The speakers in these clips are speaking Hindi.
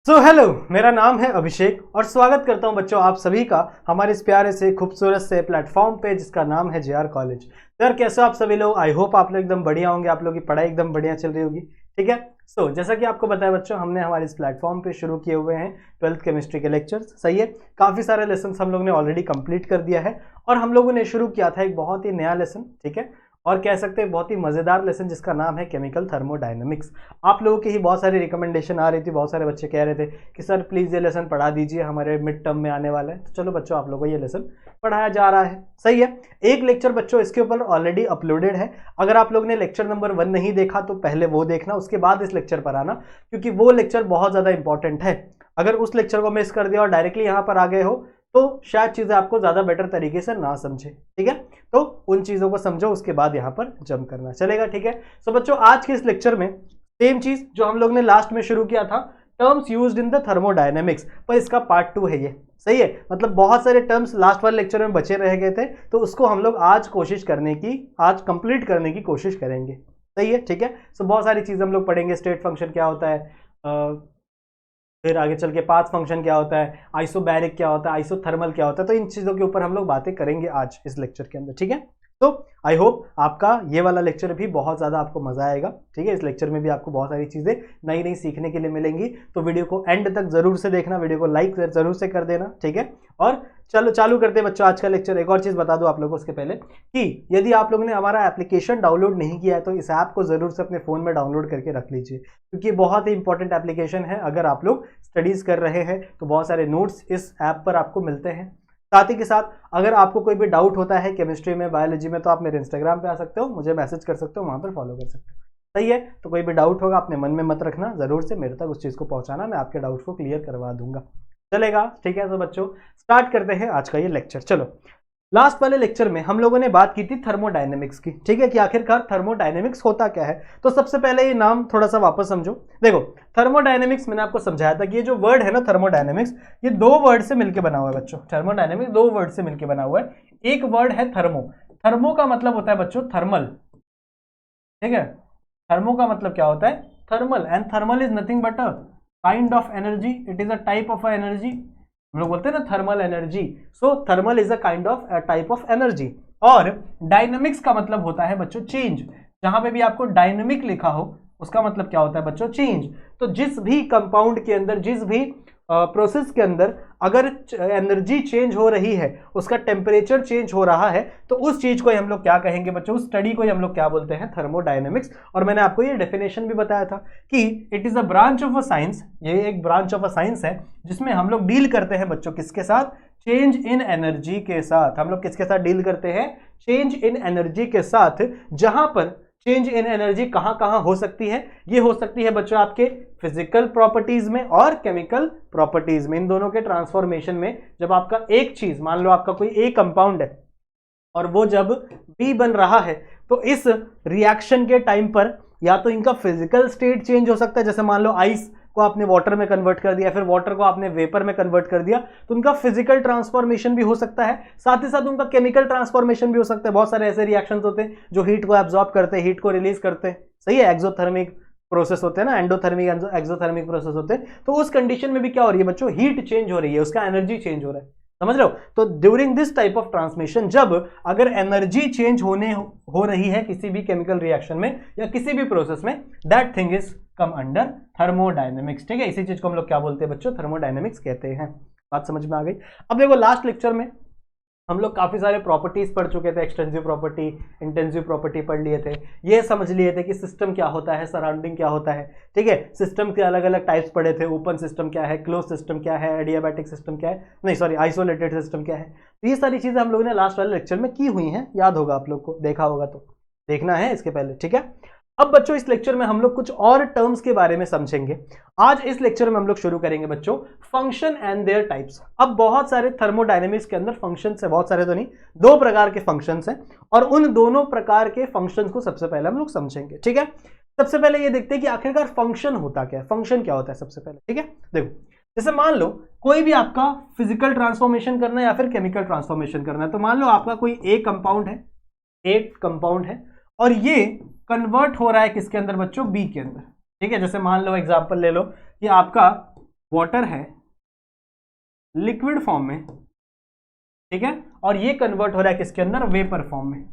हेलो, मेरा नाम है अभिषेक और स्वागत करता हूं बच्चों आप सभी का हमारे इस प्यारे से खूबसूरत से प्लेटफॉर्म पे जिसका नाम है जेआर कॉलेज। तो यार कैसे हो आप सभी लोग? आई होप आप लोग एकदम बढ़िया होंगे, आप लोग की पढ़ाई एकदम बढ़िया चल रही होगी। ठीक है, जैसा कि आपको बताया बच्चों, हमने हमारे इस प्लेटफॉर्म पे शुरू किए हुए हैं 12th केमिस्ट्री के लेक्चर्स। सही है, काफ़ी सारे लेसन हम लोग ने ऑलरेडी कंप्लीट कर दिया है और हम लोगों ने शुरू किया था एक बहुत ही नया लेसन। ठीक है, और कह सकते हैं बहुत ही मजेदार लेसन जिसका नाम है केमिकल थर्मोडायनेमिक्स। आप लोगों की ही बहुत सारी रिकमेंडेशन आ रही थी, बहुत सारे बच्चे कह रहे थे कि सर प्लीज ये लेसन पढ़ा दीजिए, हमारे मिड टर्म में आने वाला है। तो चलो बच्चों, आप लोगों को ये लेसन पढ़ाया जा रहा है। सही है, एक लेक्चर बच्चों इसके ऊपर ऑलरेडी अपलोडेड है। अगर आप लोग ने लेक्चर नंबर 1 नहीं देखा तो पहले वो देखना, उसके बाद इस लेक्चर पर आना, क्योंकि वो लेक्चर बहुत ज्यादा इंपॉर्टेंट है। अगर उस लेक्चर को मिस कर दिया और डायरेक्टली यहाँ पर आ गए हो तो शायद चीजें आपको ज्यादा बेटर तरीके से ना समझे। ठीक है, तो उन चीजों को समझो, उसके बाद यहां पर जंप करना चलेगा। ठीक है, सो बच्चों आज के इस लेक्चर में सेम चीज जो हम लोग ने लास्ट में शुरू किया था, terms used in the thermodynamics, पर इसका पार्ट 2 है ये। सही है, मतलब बहुत सारे टर्म्स लास्ट वाले लेक्चर में बचे रह गए थे, तो उसको हम लोग आज कंप्लीट करने की कोशिश करेंगे। सही है, ठीक है, सो बहुत सारी चीजें हम लोग पढ़ेंगे। स्टेट फंक्शन क्या होता है, फिर आगे चल के पाथ फंक्शन क्या होता है, आइसोबैरिक क्या होता है, आइसोथर्मल क्या होता है, तो इन चीजों के ऊपर हम लोग बातें करेंगे आज इस लेक्चर के अंदर। ठीक है, तो आई होप आपका ये वाला लेक्चर भी बहुत ज्यादा आपको मजा आएगा। ठीक है, इस लेक्चर में भी आपको बहुत सारी चीजें नई नई सीखने के लिए मिलेंगी, तो वीडियो को एंड तक जरूर से देखना, वीडियो को लाइक जरूर से कर देना। ठीक है, और चलो चालू करते हैं बच्चों आज का लेक्चर। एक और चीज बता दूं आप लोगों को उसके पहले कि यदि आप लोगों ने हमारा एप्लीकेशन डाउनलोड नहीं किया है तो इस ऐप को जरूर से अपने फोन में डाउनलोड करके रख लीजिए, क्योंकि बहुत ही इंपॉर्टेंट एप्लीकेशन है। अगर आप लोग स्टडीज कर रहे हैं तो बहुत सारे नोट्स इस ऐप पर आपको मिलते हैं। साथ ही के साथ अगर आपको कोई भी डाउट होता है केमिस्ट्री में, बायोलॉजी में, तो आप मेरे इंस्टाग्राम पे आ सकते हो, मुझे मैसेज कर सकते हो, वहां पर फॉलो कर सकते हो। सही है, तो कोई भी डाउट होगा अपने मन में मत रखना, जरूर से मेरे तक उस चीज को पहुंचाना, मैं आपके डाउट को क्लियर करवा दूंगा। चलेगा? ठीक है, तो बच्चों स्टार्ट करते हैं आज का ये लेक्चर। चलो, लास्ट वाले लेक्चर में हम लोगों ने बात की थी थर्मोडायनेमिक्स की। ठीक है, कि आखिरकार थर्मोडायनेमिक्स होता क्या है। तो सबसे पहले ये नाम थोड़ा सा वापस समझो। देखो, थर्मोडायनेमिक्स मैंने आपको समझाया था कि ये जो वर्ड है ना थर्मोडायनेमिक्स, ये 2 वर्ड से मिलकर बना हुआ है बच्चों। थर्मोडायनेमिक्स 2 वर्ड से मिलकर बना हुआ है। एक वर्ड है थर्मो। थर्मो का मतलब होता है बच्चों थर्मल। ठीक है, थर्मो का मतलब क्या होता है? Thermal. And thermal is nothing but a kind of energy, it is a type of energy. हम लोग बोलते हैं ना thermal energy. So thermal is a kind of type of energy. और डायनेमिक्स का मतलब होता है बच्चों चेंज। जहां पे भी आपको डायनेमिक लिखा हो उसका मतलब क्या होता है बच्चों? चेंज। तो जिस भी कंपाउंड के अंदर, जिस भी प्रोसेस के अंदर अगर एनर्जी चेंज हो रही है, उसका टेम्परेचर चेंज हो रहा है, तो उस चीज को हम लोग क्या कहेंगे बच्चों? उस स्टडी को हम लोग क्या बोलते हैं? थर्मोडायनेमिक्स। और मैंने आपको ये डेफिनेशन भी बताया था कि it is a branch of a science, ये एक ब्रांच ऑफ अ साइंस है जिसमें हम लोग डील करते हैं बच्चों किसके साथ? चेंज इन एनर्जी के साथ। हम लोग किसके साथ डील करते हैं? चेंज इन एनर्जी के साथ। जहां पर चेंज इन एनर्जी कहां कहां हो सकती है? ये हो सकती है बच्चों आपके फिजिकल प्रॉपर्टीज में और केमिकल प्रॉपर्टीज में। इन दोनों के ट्रांसफॉर्मेशन में जब आपका एक चीज, मान लो आपका कोई ए कंपाउंड है और वो जब बी बन रहा है, तो इस रिएक्शन के टाइम पर या तो इनका फिजिकल स्टेट चेंज हो सकता है, जैसे मान लो आइस को आपने वाटर में कन्वर्ट कर दिया, फिर वाटर को आपने वेपर में कन्वर्ट कर दिया, तो उनका फिजिकल ट्रांसफॉर्मेशन भी हो सकता है, साथ ही साथ उनका केमिकल ट्रांसफॉर्मेशन भी हो सकता है। बहुत सारे ऐसे रिएक्शंस होते हैं जो हीट को एब्जॉर्ब करते हैं, हीट को रिलीज करते हैं। सही है, एक्सोथर्मिक प्रोसेस होते हैं ना, एंडोथर्मिक एक्सोथर्मिक प्रोसेस होते हैं। तो उस कंडीशन में भी क्या हो रही है बच्चों? हीट चेंज हो रही है, उसका एनर्जी चेंज हो रहा है। समझ रहे हो? तो during this type of transmission, जब अगर एनर्जी चेंज हो रही है किसी भी केमिकल रिएक्शन में या किसी भी प्रोसेस में, that thing is come under thermodynamics. ठीक है, इसी चीज को हम लोग क्या बोलते हैं बच्चों? थर्मोडायनेमिक्स कहते हैं। बात समझ में आ गई? अब देखो, लास्ट लेक्चर में हम लोग काफी सारे प्रॉपर्टीज पढ़ चुके थे, एक्सटेंसिव प्रॉपर्टी, इंटेंसिव प्रॉपर्टी पढ़ लिए थे। ये समझ लिए थे कि सिस्टम क्या होता है, सराउंडिंग क्या होता है। ठीक है, सिस्टम के अलग अलग टाइप्स पढ़े थे, ओपन सिस्टम क्या है, क्लोज सिस्टम क्या है, एडियाबैटिक सिस्टम क्या है, नहीं सॉरी आइसोलेटेड सिस्टम क्या है। तो ये सारी चीजें हम लोगों ने लास्ट वाले लेक्चर में की हुई हैं, याद होगा आप लोग को, देखा होगा तो देखना है इसके पहले। ठीक है, अब बच्चों इस लेक्चर में हम लोग कुछ और टर्म्स के बारे में समझेंगे। आज इस लेक्चर में हम लोग शुरू करेंगे बच्चों फंक्शन एंड देयर टाइप्स। अब बहुत सारे थर्मोडायनेमिक्स के अंदर फंक्शंस है, बहुत सारे तो नहीं, 2 प्रकार के फंक्शंस हैं, और उन दोनों प्रकार के फंक्शंस को सबसे पहले हम लोग समझेंगे। ठीक है, सबसे पहले ये देखते हैं कि आखिरकार फंक्शन होता क्या है, फंक्शन क्या होता है सबसे पहले। ठीक है, देखो, जैसे मान लो कोई भी आपका फिजिकल ट्रांसफॉर्मेशन करना है या फिर केमिकल ट्रांसफॉर्मेशन करना है, तो मान लो आपका कोई एक कंपाउंड है और ये कन्वर्ट हो रहा है किसके अंदर बच्चों? बी के अंदर। ठीक है, जैसे मान लो एग्जांपल ले लो कि आपका वाटर है लिक्विड फॉर्म में, ठीक है, और ये कन्वर्ट हो रहा है किसके अंदर, वेपर फॉर्म में।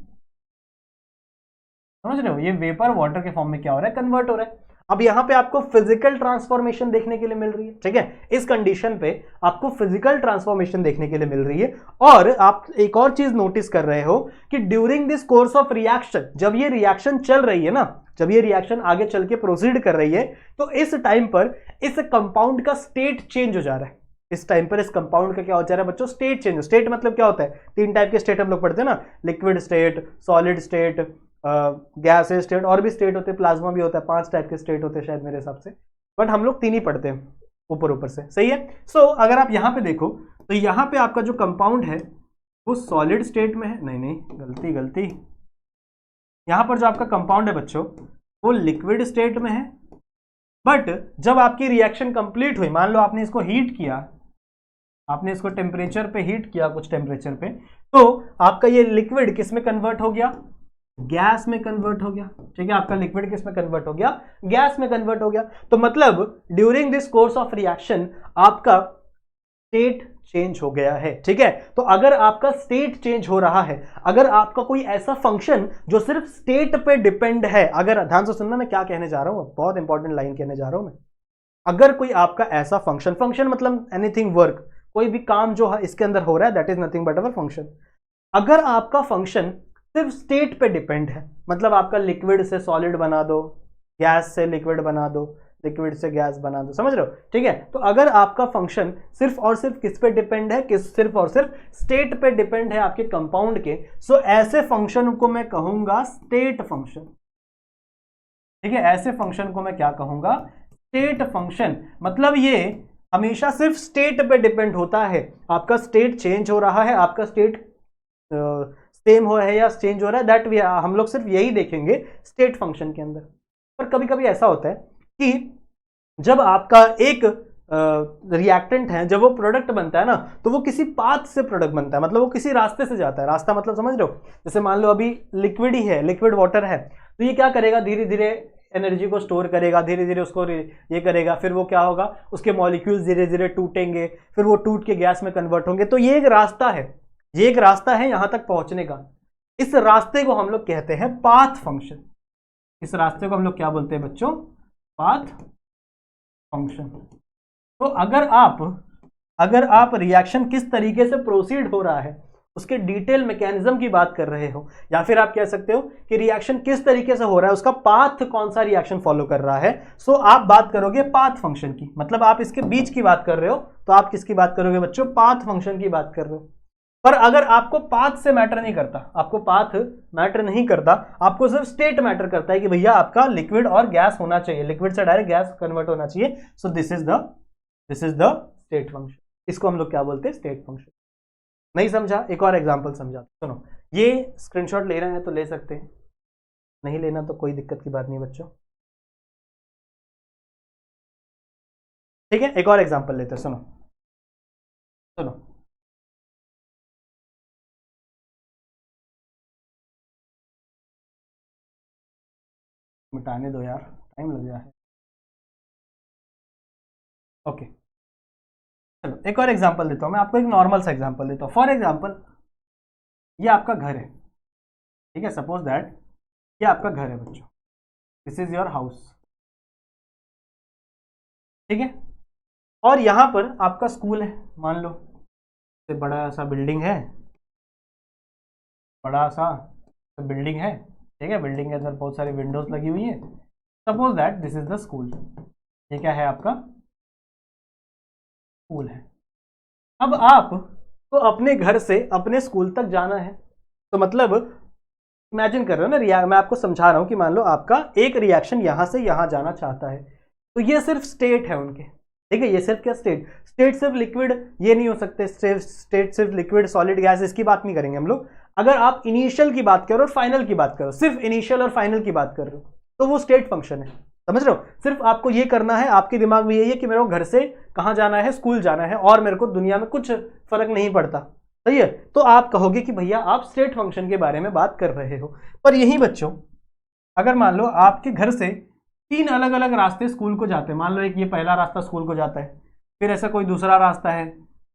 समझ रहे हो, ये वेपर वाटर के फॉर्म में क्या हो रहा है, कन्वर्ट हो रहा है। अब यहां पे आपको फिजिकल ट्रांसफॉर्मेशन देखने के लिए मिल रही है, ठीक है, इस कंडीशन पे आपको फिजिकल ट्रांसफॉर्मेशन देखने के लिए मिल रही है। और आप एक और चीज नोटिस कर रहे हो कि during this course of reaction, जब ये रिएक्शन चल रही है ना, जब ये रिएक्शन आगे चल के प्रोसीड कर रही है, तो इस टाइम पर इस कंपाउंड का स्टेट चेंज हो जा रहा है। इस टाइम पर इस कंपाउंड का क्या हो जा रहा है बच्चों, स्टेट चेंज। स्टेट मतलब क्या होता है, तीन टाइप के स्टेट हम लोग पढ़ते हैं ना, liquid state, solid state, gas state, और भी स्टेट होते हैं, प्लाज्मा भी होता है, 5 टाइप के स्टेट होते हैं शायद मेरे हिसाब से, बट हम लोग 3 ही पढ़ते हैं ऊपर ऊपर से, सही है। सो अगर आप यहां पे देखो तो यहां पे आपका जो कंपाउंड है वो सॉलिड स्टेट में है, नहीं गलती, यहां पर जो आपका कंपाउंड है बच्चों वो लिक्विड स्टेट में है। बट जब आपकी रिएक्शन कंप्लीट हुई, मान लो आपने इसको हीट किया, आपने इसको टेम्परेचर पे हीट किया, कुछ टेम्परेचर पे, तो आपका ये लिक्विड किस में कन्वर्ट हो गया, गैस में कन्वर्ट हो गया, ठीक है, आपका लिक्विड किस में कन्वर्ट हो गया, गैस में कन्वर्ट हो गया। तो मतलब during this course of reaction आपका स्टेट चेंज हो गया है, ठीक है। तो अगर आपका स्टेट चेंज हो रहा है, अगर आपका कोई ऐसा फंक्शन जो सिर्फ स्टेट पे डिपेंड है, अगर ध्यान से सुनना मैं क्या कहने जा रहा हूं, बहुत इंपॉर्टेंट लाइन कहने जा रहा हूं मैं, अगर कोई आपका ऐसा फंक्शन मतलब एनीथिंग वर्क, कोई भी काम जो है इसके अंदर हो रहा है, that is nothing but our function. अगर आपका फंक्शन सिर्फ स्टेट पे डिपेंड है, मतलब आपका लिक्विड से सॉलिड बना दो, गैस से लिक्विड बना दो, लिक्विड से गैस बना दो, समझ रहे हो, ठीक है। तो अगर आपका फंक्शन सिर्फ और सिर्फ किस पे डिपेंड है, सिर्फ और सिर्फ स्टेट पे डिपेंड है आपके कंपाउंड के, सो ऐसे फंक्शन को मैं कहूंगा स्टेट फंक्शन, ठीक है। ऐसे फंक्शन को मैं क्या कहूंगा, स्टेट फंक्शन। मतलब ये हमेशा सिर्फ स्टेट पे डिपेंड होता है, आपका स्टेट चेंज हो रहा है, आपका स्टेट सेम हो है या चेंज हो रहा है, दैट हम लोग सिर्फ यही देखेंगे स्टेट फंक्शन के अंदर। पर कभी कभी ऐसा होता है कि जब आपका एक रिएक्टेंट है, जब वो प्रोडक्ट बनता है ना, तो वो किसी पाथ से प्रोडक्ट बनता है, मतलब वो किसी रास्ते से जाता है। रास्ता मतलब समझ रहे हो, जैसे मान लो अभी लिक्विड ही है, लिक्विड वाटर है, तो ये क्या करेगा, धीरे धीरे एनर्जी को स्टोर करेगा, धीरे धीरे उसको ये करेगा, फिर वो क्या होगा, उसके मॉलिक्यूल्स धीरे धीरे टूटेंगे, फिर वो टूट के गैस में कन्वर्ट होंगे। तो ये एक रास्ता है, ये एक रास्ता है यहां तक पहुंचने का। इस रास्ते को हम लोग कहते हैं पाथ फंक्शन। इस रास्ते को हम लोग क्या बोलते हैं बच्चों, पाथ फंक्शन। तो अगर आप रिएक्शन किस तरीके से प्रोसीड हो रहा है उसके डिटेल मैकेनिज्म की बात कर रहे हो, या फिर आप कह सकते हो कि रिएक्शन किस तरीके से हो रहा है, उसका पाथ कौन सा रिएक्शन फॉलो कर रहा है, सो आप बात करोगे पाथ फंक्शन की। मतलब आप इसके बीच की बात कर रहे हो, तो आप किसकी बात करोगे बच्चों, पाथ फंक्शन की बात कर रहे हो। पर अगर आपको पाथ से मैटर नहीं करता, आपको पाथ मैटर नहीं करता, आपको सिर्फ स्टेट मैटर करता है कि भैया आपका लिक्विड और गैस होना चाहिए, लिक्विड से डायरेक्ट गैस कन्वर्ट होना चाहिए, so this is the state function. इसको हम लोग क्या बोलते हैं, स्टेट फंक्शन। नहीं समझा, एक और एग्जांपल समझा, सुनो। ये स्क्रीनशॉट ले रहे हैं तो ले सकते हैं, नहीं लेना तो कोई दिक्कत की बात नहीं बच्चों, ठीक है। एक और एग्जांपल लेते हैं, सुनो सुनो। मिटाने दो यार, टाइम लग गया है। ओके, चलो एक और एग्जांपल देता हूं मैं आपको, एक नॉर्मल सा एग्जांपल देता हूं। फॉर एग्जांपल ये आपका घर है, ठीक है, सपोज दैट ये आपका घर है बच्चों, दिस इज योर हाउस, ठीक है। और यहां पर आपका स्कूल है, मान लो ये बड़ा सा बिल्डिंग है, बड़ा सा बिल्डिंग है, ठीक है। बिल्डिंग के अंदर बहुत सारी विंडोज लगी हुई है, suppose that this is the school. ये क्या है, आपका स्कूल है। अब आप तो अपने घर से अपने स्कूल तक जाना है, तो मतलब इमेजिन कर रहे हो ना, मैं आपको समझा रहा हूं कि मान लो आपका एक रिएक्शन यहां से यहां जाना चाहता है, तो ये सिर्फ स्टेट है उनके, ठीक है। ये सिर्फ क्या, स्टेट सिर्फ लिक्विड ये नहीं हो सकते, स्टेट सिर्फ लिक्विड सॉलिड गैस, इसकी बात नहीं करेंगे हम लोग। अगर आप इनिशियल की बात करो और फाइनल की बात करो, सिर्फ इनिशियल और फाइनल की बात कर रहे हो, तो वो स्टेट फंक्शन है, समझ रहे हो। सिर्फ आपको ये करना है, आपके दिमाग में यही है कि मेरे को घर से कहां जाना है, स्कूल जाना है, और मेरे को दुनिया में कुछ फर्क नहीं पड़ता, सही है। तो आप कहोगे कि भैया आप स्टेट फंक्शन के बारे में बात कर रहे हो। पर यही बच्चों, अगर मान लो आपके घर से 3 अलग अलग रास्ते स्कूल को जाते हैं, मान लो एक ये पहला रास्ता स्कूल को जाता है, फिर ऐसा कोई दूसरा रास्ता है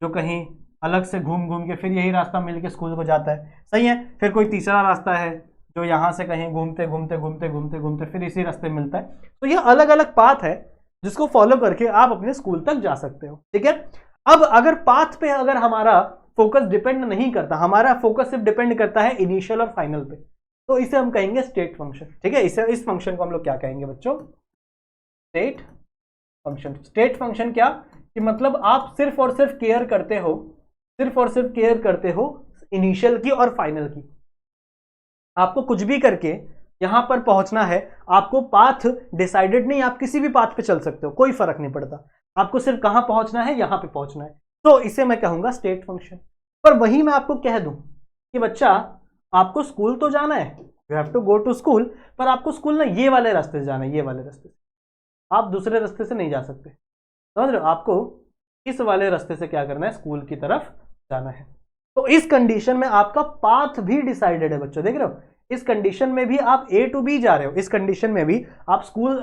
जो कहीं अलग से घूम घूम के फिर यही रास्ता मिल के स्कूल को जाता है, सही है। फिर कोई तीसरा रास्ता है जो यहाँ से कहीं घूमते घूमते घूमते घूमते घूमते फिर इसी रास्ते मिलता है। तो ये अलग अलग पाथ है जिसको फॉलो करके आप अपने स्कूल तक जा सकते हो, ठीक है। अब अगर पाथ पे अगर हमारा फोकस डिपेंड नहीं करता, हमारा फोकस सिर्फ डिपेंड करता है इनिशियल और फाइनल पे, तो इसे हम कहेंगे स्टेट फंक्शन, ठीक है। इस फंक्शन को हम लोग क्या कहेंगे बच्चों? State function. स्टेट फंक्शन क्या कि मतलब आप सिर्फ और सिर्फ केयर करते हो, सिर्फ और सिर्फ केयर करते हो इनिशियल की और फाइनल की। आपको कुछ भी करके यहां पर पहुंचना है, आपको पाथ डिसाइडेड नहीं, आप किसी भी पाथ पे चल सकते हो, कोई फर्क नहीं पड़ता, आपको सिर्फ कहां पहुंचना है, यहां पे पहुंचना है। तो इसे मैं कहूंगा स्टेट फंक्शन। पर वही मैं आपको कह दूं कि बच्चा आपको स्कूल तो जाना है, you have to go to school, पर आपको स्कूल ना ये वाले रास्ते से जाना है, ये वाले रास्ते से, आप दूसरे रास्ते से नहीं जा सकते, समझ रहे हो? आपको इस वाले रास्ते से क्या करना है, स्कूल की तरफ जाना है। तो इस कंडीशन में आपका पाथ भी डिसाइडेड है बच्चों, देख रहे हो? इस कंडीशन में भी आप ए टू बी जा रहे हो, इस कंडीशन में भी आप स्कूल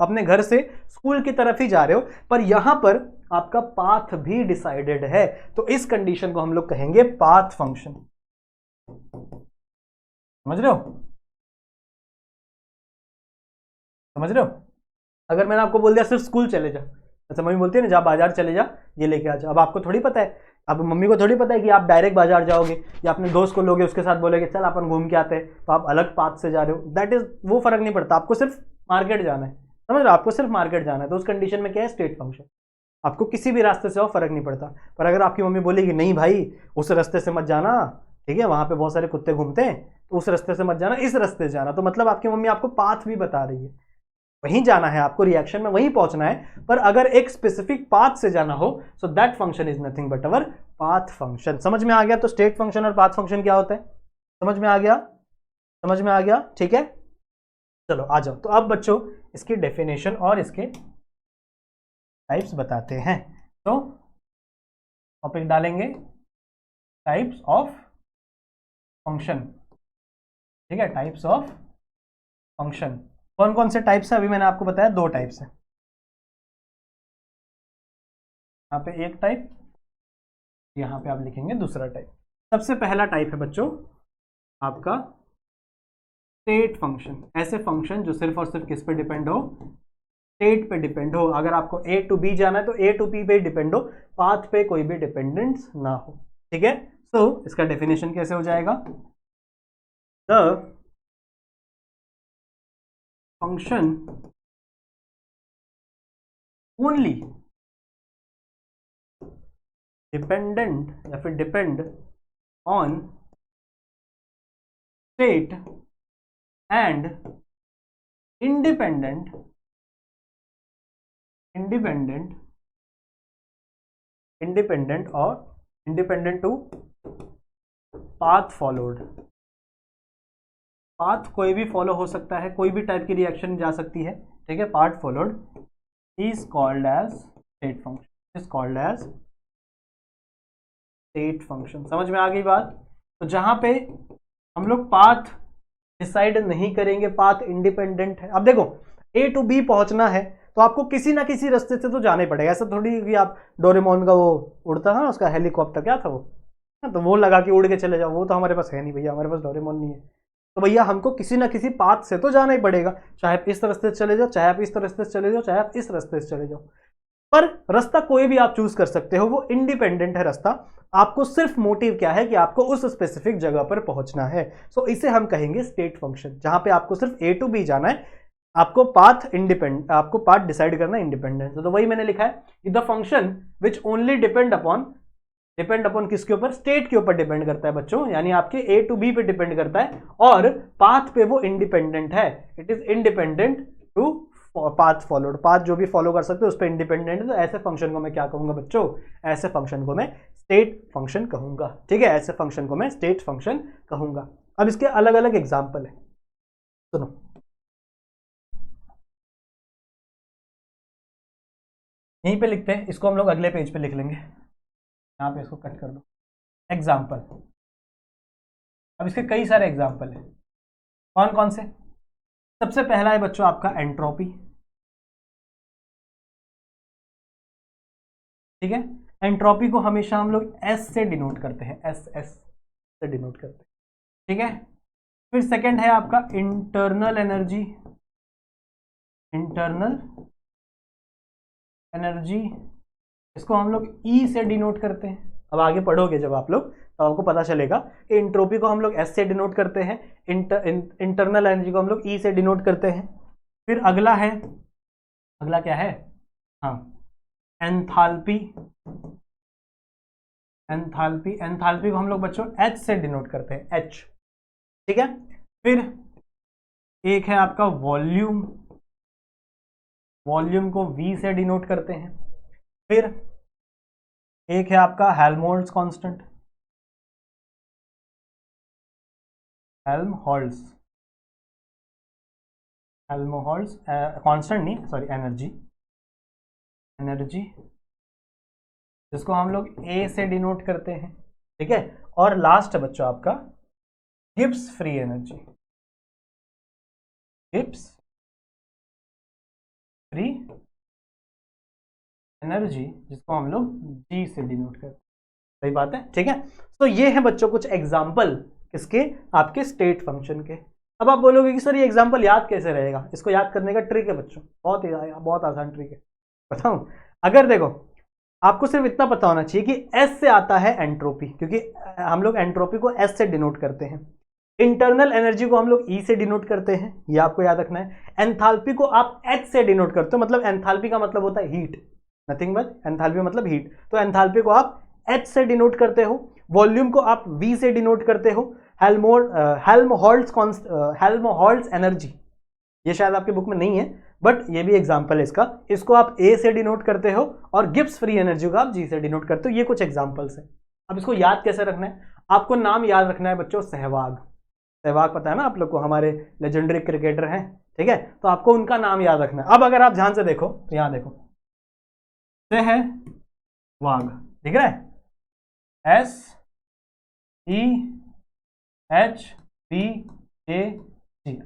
अपने घर से स्कूल की तरफ ही जा रहे हो, पर यहां पर आपका पाथ भी डिसाइडेड है। तो इस कंडीशन को हम लोग कहेंगे पाथ फंक्शन, समझ रहे हो? समझ रहे हो? अगर मैंने आपको बोल दिया सिर्फ स्कूल चले जा, अच्छा मम्मी बोलती है ना जा बाजार चले जा, ये लेके आ जा, अब आपको थोड़ी पता है, अब मम्मी को थोड़ी पता है कि आप डायरेक्ट बाजार जाओगे या अपने दोस्त को लोगे, उसके साथ बोलोगे चल अपन घूम के आते हैं, तो आप अलग पाथ से जा रहे हो, दैट इज वो फर्क नहीं पड़ता, आपको सिर्फ मार्केट जाना है, समझ रहे हो? आपको सिर्फ मार्केट जाना है, तो उस कंडीशन में क्या है, स्टेट फंक्शन। आपको किसी भी रास्ते से हो फर्क नहीं पड़ता। पर अगर आपकी मम्मी बोलेगी नहीं भाई उस रास्ते से मत जाना, ठीक है, वहां पे बहुत सारे कुत्ते घूमते हैं, तो उस रास्ते से मत जाना, इस रास्ते से जाना, तो मतलब आपकी मम्मी आपको पाथ भी बता रही है, वहीं जाना है आपको, रिएक्शन में वहीं पहुंचना है। पर अगर एक स्पेसिफिक पाथ से जाना हो, so that function is nothing but our path function. समझ में आ गया? तो स्टेट फंक्शन और पाथ फंक्शन क्या होता है, समझ में आ गया? समझ में आ गया, ठीक है। चलो आ जाओ, तो अब बच्चों इसकी डेफिनेशन और इसके टाइप्स बताते हैं। तो टॉपिक डालेंगे टाइप्स ऑफ फंक्शन, ठीक है, टाइप्स ऑफ फंक्शन। कौन कौन से टाइप्स है? अभी मैंने आपको बताया 2 टाइप्स है, यहाँ पे एक टाइप, यहाँ पे आप लिखेंगे दूसरा टाइप। सबसे पहला टाइप है बच्चों आपका स्टेट फंक्शन। ऐसे फंक्शन जो सिर्फ और सिर्फ किस पे डिपेंड हो, स्टेट पे डिपेंड हो। अगर आपको ए टू बी जाना है तो ए टू बी पे डिपेंड हो, पाथ पे कोई भी डिपेंडेंस ना हो, ठीक है। सो इसका डेफिनेशन कैसे हो जाएगा? द फंक्शन ओनली डिपेंडेंट या फिर depend on state and independent और independent to path followed. Path कोई भी फॉलो हो सकता है, कोई भी टाइप की रिएक्शन जा सकती है, ठीक है। Path followed is called as state function, is called as state function. समझ में आ गई बात? तो जहां पे हम लोग पाथ डिसाइड नहीं करेंगे, पाथ इंडिपेंडेंट है। अब देखो ए टू बी पहुंचना है तो आपको किसी ना किसी रास्ते से तो जाना ही पड़ेगा, ऐसा थोड़ी कि आप डोरेमोन का वो उड़ता था ना, उसका हेलीकॉप्टर क्या था वो, तो वो लगा के उड़ के चले जाओ, वो तो हमारे पास है नहीं भैया, हमारे पास डोरेमोन नहीं है। तो भैया हमको किसी ना किसी पाथ से तो जाना ही पड़ेगा, चाहे आप इस रास्ते से चले जाओ, चाहे आप इस रास्ते से चले जाओ, चाहे आप इस रास्ते से चले जाओ, पर रास्ता कोई भी आप चूज कर सकते हो, वो इंडिपेंडेंट है रास्ता। आपको सिर्फ मोटिव क्या है कि आपको उस स्पेसिफिक जगह पर पहुंचना है। सो इसे हम कहेंगे स्टेट फंक्शन, जहां पे आपको सिर्फ ए टू बी जाना है, आपको पाथ इंडिपेंडेंट, आपको पाथ डिसाइड करना इंडिपेंडेंट। तो वही मैंने लिखा है कि the function which only depend upon किसके ऊपर, स्टेट के ऊपर डिपेंड करता है बच्चों, यानी आपके ए टू बी पे डिपेंड करता है, और पाथ पे वो इंडिपेंडेंट है, it is independent to path followed. Path जो भी फॉलो कर सकते हो उस पर इंडिपेंडेंट है। तो ऐसे फंक्शन को मैं क्या कहूंगा बच्चों? ऐसे फंक्शन को मैं स्टेट फंक्शन कहूंगा, ठीक है। ऐसे फंक्शन को मैं स्टेट फंक्शन कहूंगा। अब इसके अलग अलग एग्जाम्पल है, सुनो। यहीं पे लिखते हैं, इसको हम लोग अगले पेज पे लिख लेंगे, यहाँ पे इसको कट कर दो। एग्जाम्पल, अब इसके कई सारे एग्जाम्पल है। कौन कौन से? सबसे पहला है बच्चों आपका एंट्रोपी। ठीक है। एंट्रोपी को हमेशा हम लोग एस से डिनोट करते हैं, एस से डिनोट करते हैं, ठीक है। फिर सेकंड है आपका इंटरनल एनर्जी, इंटरनल एनर्जी इसको हम लोग ई से डिनोट करते हैं। अब आगे पढ़ोगे जब आप लोग तो आपको पता चलेगा कि इंट्रोपी को हम लोग एस से डिनोट करते हैं, इंटरनल एनर्जी को हम लोग ई से डिनोट करते हैं। फिर अगला है, अगला क्या है, हाँ, एंथैल्पी, एंथैल्पी, एंथैल्पी को हम लोग बच्चों एच से डिनोट करते हैं, एच, ठीक है। फिर एक है आपका वॉल्यूम, वॉल्यूम को वी से डिनोट करते हैं। फिर एक है आपका Helmholtz constant, Helmholtz, Helmholtz constant नहीं, सॉरी, एनर्जी, एनर्जी जिसको हम लोग ए से डिनोट करते हैं, ठीक है। और लास्ट है बच्चों आपका Gibbs free energy, Gibbs free energy जिसको हम लोग जी से डिनोट करते हैं, सही बात है, ठीक है। तो ये है बच्चों कुछ एग्जाम्पल किसके, आपके स्टेट फंक्शन के। अब आप बोलोगे कि सर ये एग्जाम्पल याद कैसे रहेगा, इसको याद करने का ट्रिक है बच्चों, बहुत आसान ट्रिक है, बताऊं। अगर देखो आपको सिर्फ इतना पता होना चाहिए कि एस से आता है एंट्रोपी, क्योंकि हम लोग एंट्रोपी को एस से डिनोट करते हैं। इंटरनल एनर्जी को हम लोग ई से डिनोट करते हैं, ये आपको याद रखना है। एंथैल्पी को आप एच से डिनोट करते हो, मतलब एंथैल्पी का मतलब होता है हीट, नथिंग बट एंथैल्पी मतलब हीट, तो एंथैल्पी को आप एच से डिनोट करते हो। वॉल्यूम को आप वी से डिनोट करते हो। हेल्महोल्ट्ज एनर्जी, ये शायद आपके बुक में नहीं है बट ये भी एग्जाम्पल है इसका, इसको आप ए से डिनोट करते हो। और गिब्स फ्री एनर्जी को आप जी से डिनोट करते हो। ये कुछ एग्जाम्पल्स हैं। अब इसको याद कैसे रखना है, आपको नाम याद रखना है बच्चों, सहवाग, सहवाग पता है ना आप लोग को, हमारे लेजेंडरी क्रिकेटर हैं, ठीक है, तो आपको उनका नाम याद रखना है। अब अगर आप ध्यान से देखो तो यहां देखो, सहवाग दिख रहा है, SEHVAG,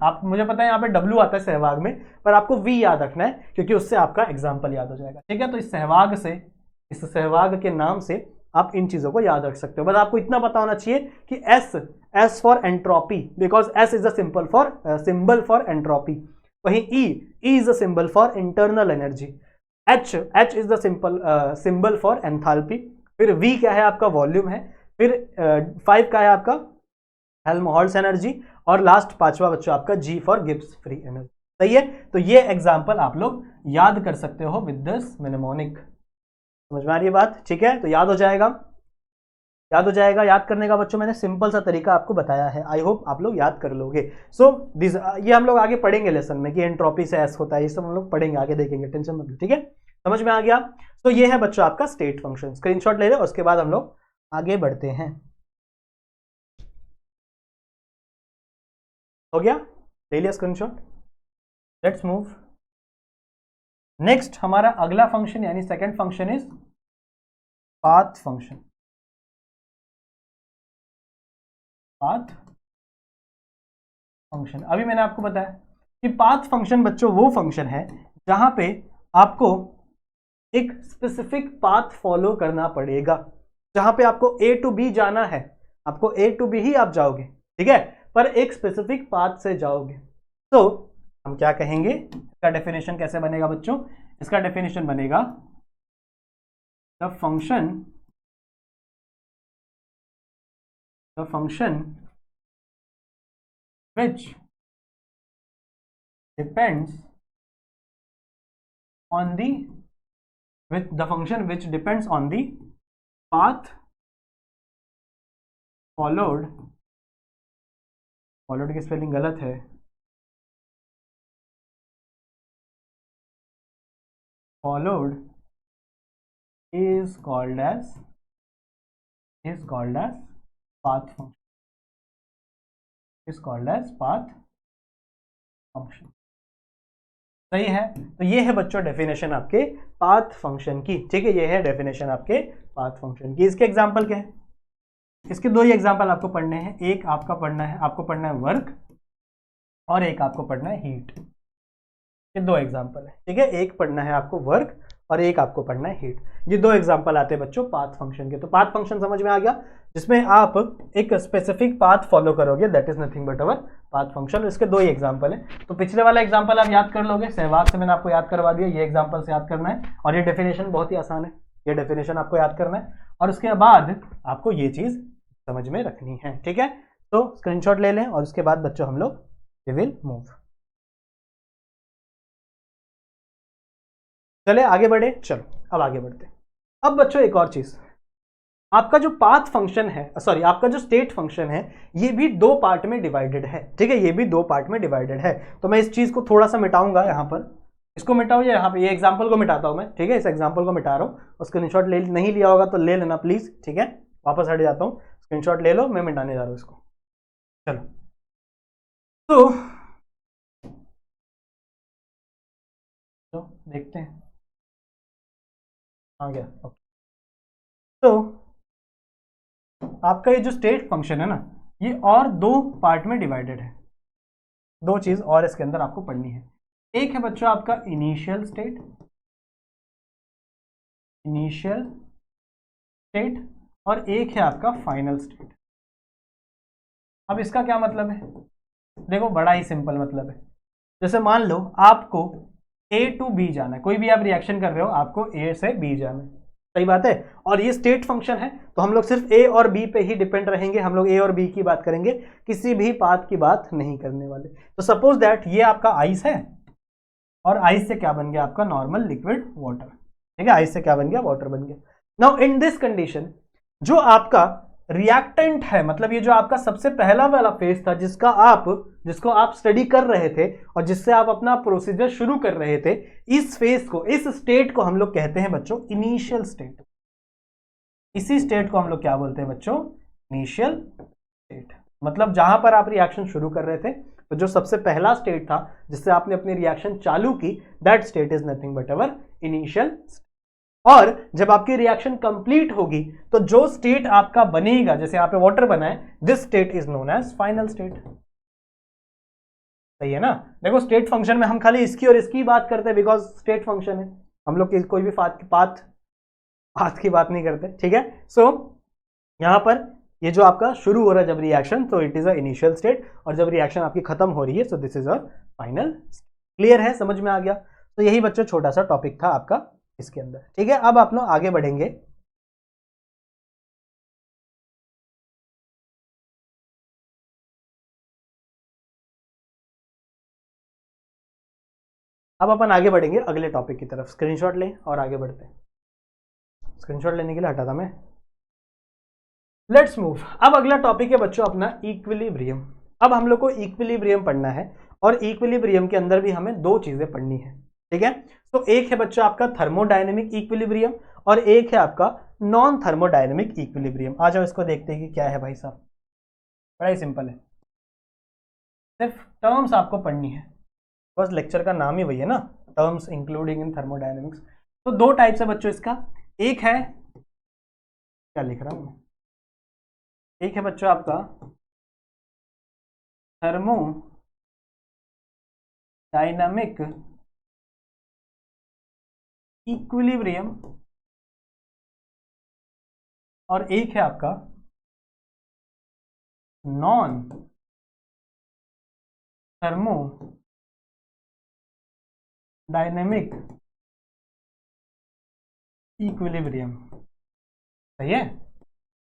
आप, मुझे पता है यहाँ पे W आता है सहवाग में, पर आपको V याद रखना है क्योंकि उससे आपका एग्जाम्पल याद हो जाएगा, ठीक है। तो इस सहवाग से, इस सहवाग के नाम से आप इन चीजों को याद रख सकते हो। बस आपको इतना पता होना चाहिए कि S for entropy, because S is the symbol for entropy. वहीं E is the symbol for internal energy. H is the symbol for enthalpy. फिर V क्या है आपका, वॉल्यूम है। फिर 5 का है आपका हेल्महोल्ट्ज एनर्जी। और लास्ट पांचवा बच्चों आपका G for Gibbs free energy, सही है। तो ये एग्जाम्पल आप लोग याद कर सकते हो विद दिस मिनेमोनिक, समझ में आ रही है बात, ठीक है। तो याद हो जाएगा, याद हो जाएगा। याद करने का बच्चों मैंने सिंपल सा तरीका आपको बताया है, आई होप आप लोग याद कर लोगे। सो ये हम लोग आगे पढ़ेंगे लेसन में कि एंट्रोपी से एस होता है, ये सब हम लोग पढ़ेंगे, आगे देखेंगे, टेंशन मत लो, ठीक है। समझ में आ गया। तो ये है बच्चों आपका स्टेट फंक्शन। स्क्रीनशॉट ले लो, उसके बाद हम लोग आगे बढ़ते हैं। हो गया, ले लिया स्क्रीनशॉट, लेट्स मूव नेक्स्ट। हमारा अगला फंक्शन यानी second function is path function. Path function, अभी मैंने आपको बताया कि पाथ फंक्शन बच्चों वो फंक्शन है जहां पे आपको एक स्पेसिफिक पाथ फॉलो करना पड़ेगा, जहां पे आपको A to B जाना है, आपको A to B ही आप जाओगे, ठीक है, पर एक स्पेसिफिक पाथ से जाओगे। तो हम क्या कहेंगे, इसका डेफिनेशन कैसे बनेगा बच्चों, इसका डेफिनेशन बनेगा the function which depends on the path followed की स्पेलिंग गलत है, followed is called as path function, सही है। तो ये है बच्चों डेफिनेशन आपके पाथ फंक्शन की, ठीक है, ये है डेफिनेशन आपके पाथ फंक्शन की। इसके एग्जांपल क्या है, इसके दो ही एग्जांपल आपको पढ़ने हैं, एक आपको पढ़ना है वर्क और एक आपको पढ़ना है हीट। ये दो एग्जांपल है, ठीक है, एक पढ़ना है आपको वर्क और एक आपको पढ़ना है हीट। ये दो एग्जांपल आते हैं बच्चों पाथ फंक्शन के। तो पाथ फंक्शन समझ में आ गया, जिसमें आप एक स्पेसिफिक पाथ फॉलो करोगे, that is nothing but our path function. इसके दो ही एग्जांपल है। तो पिछले वाला एग्जांपल आप याद कर लोगे, सहवाग से मैंने आपको याद करवा दिया, ये एग्जांपल से याद करना है। और ये डेफिनेशन बहुत ही आसान है, ये डेफिनेशन आपको याद करना है और उसके बाद आपको ये चीज समझ में रखनी है, ठीक है। तो स्क्रीनशॉट ले लें और उसके बाद बच्चों हम लोग वी विल मूव। चले आगे बढ़े, चलो अब आगे बढ़ते हैं। अब बच्चों एक और चीज, आपका जो पाथ फंक्शन है, सॉरी आपका जो स्टेट फंक्शन है, ये भी दो पार्ट में डिवाइडेड है, ठीक है, ये भी दो पार्ट में डिवाइडेड है। तो मैं इस चीज को थोड़ा सा मिटाऊंगा, यहाँ पर इसको मिटाऊं या यहाँ पे ये एग्जाम्पल को मिटाता हूं मैं, ठीक है, इस एग्जाम्पल को मिटा रहा हूँ। और स्क्रीनशॉट ले नहीं लिया होगा तो ले लेना प्लीज, ठीक है, वापस हट जाता हूँ, स्क्रीनशॉट ले लो, मैं मिटाने जा रहा हूँ इसको। चलो तो देखते हैं आ गया। तो आपका ये जो स्टेट फंक्शन है ना, ये और दो पार्ट में डिवाइडेड है। दो चीज और इसके अंदर आपको पढ़नी है। एक है बच्चों आपका इनिशियल स्टेट, और एक है आपका फाइनल स्टेट। अब इसका क्या मतलब है, देखो बड़ा ही सिंपल मतलब है। जैसे मान लो आपको ए टू बी जाना है, कोई भी आप रिएक्शन कर रहे हो, आपको ए से बी जाना है, सही बात है। और ये स्टेट फंक्शन है, तो हम लोग सिर्फ ए और बी पे ही डिपेंड रहेंगे, हम लोग ए और बी की बात करेंगे, किसी भी पाथ की बात नहीं करने वाले। तो सपोज दैट ये आपका आइस है और आइस से क्या बन गया आपका नॉर्मल लिक्विड वाटर, ठीक है, आइस से क्या बन गया वाटर बन गया। नाउ इन दिस कंडीशन जो आपका रिएक्टेंट है, मतलब ये जो आपका सबसे पहला वाला फेज था जिसको आप स्टडी कर रहे थे और जिससे आप अपना प्रोसीजर शुरू कर रहे थे, इस फेज को, इस स्टेट को हम लोग कहते हैं बच्चों इनिशियल स्टेट। इसी स्टेट को हम लोग क्या बोलते हैं बच्चों, इनिशियल स्टेट। मतलब जहां पर आप रिएक्शन शुरू कर रहे थे, तो जो सबसे पहला स्टेट था जिससे आपने अपनी रिएक्शन चालू की, that state is nothing but our initial. और जब आपकी रिएक्शन कंप्लीट होगी तो जो स्टेट आपका बनेगा, जैसे यहाँ पे वाटर बना है, this state is known as final state. सही है ना। देखो स्टेट फंक्शन में हम खाली इसकी और इसकी बात करते हैं, बिकॉज स्टेट फंक्शन है, हम लोग कोई भी पाथ की बात नहीं करते, ठीक है। सो यहां पर ये जो आपका शुरू हो रहा है जब रिएक्शन, तो it is a initial state, और जब रिएक्शन आपकी खत्म हो रही है, so this is a final. Clear है, समझ में आ गया। तो यही बच्चों छोटा सा टॉपिक था आपका इसके अंदर, ठीक है। अब आप लोग आगे बढ़ेंगे। अब अपन आगे बढ़ेंगे अगले टॉपिक की तरफ। स्क्रीनशॉट लें और आगे बढ़ते हैं। स्क्रीनशॉट लेने के लिए हटा था मैं। Let's move. अब अगला टॉपिक है बच्चों अपना इक्विलिब्रियम। अब हम लोग को इक्विलिब्रियम पढ़ना है, और इक्विलिब्रियम के अंदर भी हमें दो चीजें पढ़नी है, ठीक है। तो एक है बच्चों आपका थर्मोडायनेमिक इक्विलिब्रियम, और एक है आपका नॉन थर्मोडायनेमिक इक्विलिब्रियम। आ जाओ इसको देखते हैं कि क्या है भाई साहब। बड़ा ही सिंपल है, सिर्फ टर्म्स आपको पढ़नी है, बस लेक्चर का नाम ही वही है ना, टर्म्स इंक्लूडिंग इन थर्मोडायनेमिक्स। तो दो टाइप्स है बच्चों इसका। एक है, क्या लिख रहा हूं मैं, एक है बच्चों आपका थर्मोडायनामिक इक्विलिब्रियम, और एक है आपका नॉन थर्मोडायनेमिक इक्विलिब्रियम। सही है,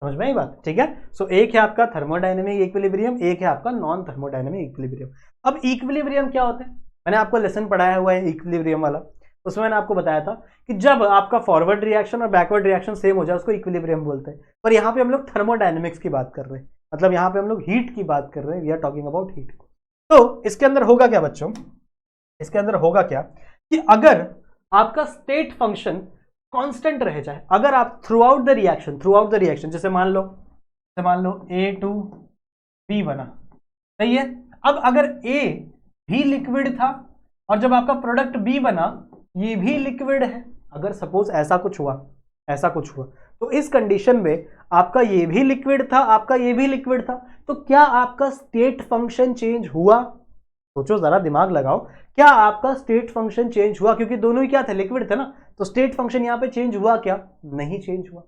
समझ में आई बात, ठीक है। सो एक है आपका थर्मोडायनेमिक इक्विलिब्रियम, एक है आपका नॉन थर्मोडायनेमिक इक्विलिब्रियम। अब इक्विलिब्रियम क्या होता है, मैंने आपको लेसन पढ़ाया हुआ है इक्विलिब्रियम वाला, उसमें मैंने आपको बताया था कि जब आपका फॉरवर्ड रिएक्शन और बैकवर्ड रिएक्शन सेम हो जाए उसको इक्विलिब्रियम बोलते हैं। पर यहाँ पे हम लोग थर्मोडायनेमिक्स की बात कर रहे हैं, मतलब यहाँ पे हम लोग हीट की बात कर रहे हैं, we are talking about heat. तो इसके अंदर होगा क्या बच्चों, इसके अंदर होगा क्या कि अगर आपका स्टेट फंक्शन कांस्टेंट रह जाए, अगर आप थ्रू आउट द रिएक्शन जैसे मान लो ए टू बी बना, सही है। अब अगर ए भी लिक्विड था और जब आपका प्रोडक्ट बी बना ये भी लिक्विड है, अगर सपोज ऐसा कुछ हुआ, तो इस कंडीशन में आपका ये भी लिक्विड था, आपका ये भी लिक्विड था, तो क्या आपका स्टेट फंक्शन चेंज हुआ? सोचो जरा, दिमाग लगाओ, क्या आपका स्टेट फंक्शन चेंज हुआ? क्योंकि दोनों ही क्या थे, लिक्विड थे ना। तो स्टेट फंक्शन यहां पे चेंज हुआ क्या? नहीं चेंज हुआ।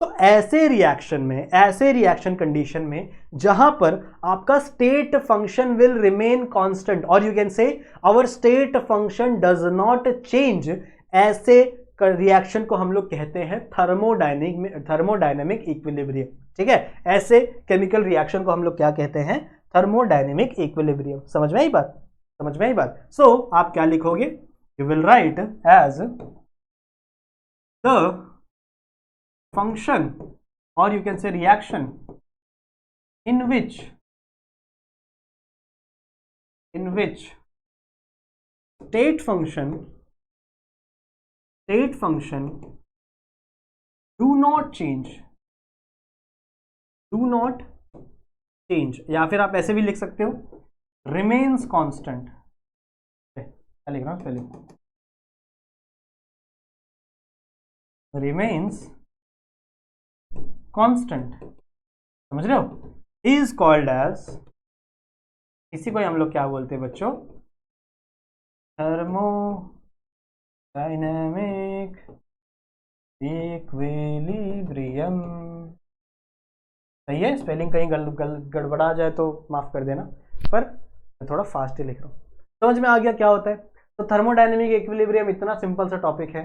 तो ऐसे रिएक्शन में, ऐसे रिएक्शन कंडीशन में जहां पर आपका state function will remain constant और you can say our state function does not change, ऐसे रिएक्शन को हम लोग कहते हैं थर्मोडायनेमिक इक्विलिब्रियम। ठीक है, ऐसे केमिकल रिएक्शन को हम लोग क्या कहते हैं? Thermodynamic equilibrium. समझ में आई बात? समझ में आई बात? सो आप क्या लिखोगे? You will write as the function or you can say reaction in which state function do not change या फिर आप ऐसे भी लिख सकते हो remains constant। क्या लिख रहा हूं पहले? remains कांस्टेंट, समझ रहे हो? इज कॉल्ड एज, इसी को हम लोग क्या बोलते हैं बच्चों? Thermodynamic equilibrium. सही है? स्पेलिंग कहीं गड़बड़ा जाए तो माफ कर देना, पर मैं थोड़ा फास्ट ही लिख रहा हूँ। समझ में आ गया क्या होता है? तो थर्मोडायनेमिक इक्विलिब्रियम इतना सिंपल सा टॉपिक है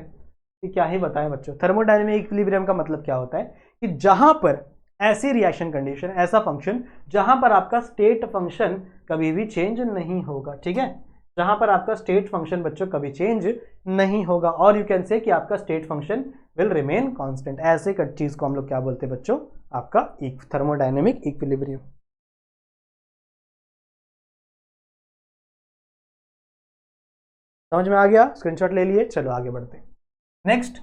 कि क्या ही बताएं बच्चों। थर्मोडायनेमिक इक्विलिब्रियम का मतलब क्या होता है कि जहां पर ऐसी रिएक्शन कंडीशन, ऐसा फंक्शन जहां पर आपका स्टेट फंक्शन कभी भी चेंज नहीं होगा। ठीक है, जहां पर आपका स्टेट फंक्शन बच्चों कभी चेंज नहीं होगा और यू कैन से कि आपका state function will remain constant. ऐसे चीज को हम लोग क्या बोलते हैं बच्चों? आपका थर्मोडायनेमिक इक्विलिब्रियम। समझ में आ गया? स्क्रीनशॉट ले लिए? चलो आगे बढ़ते हैं। नेक्स्ट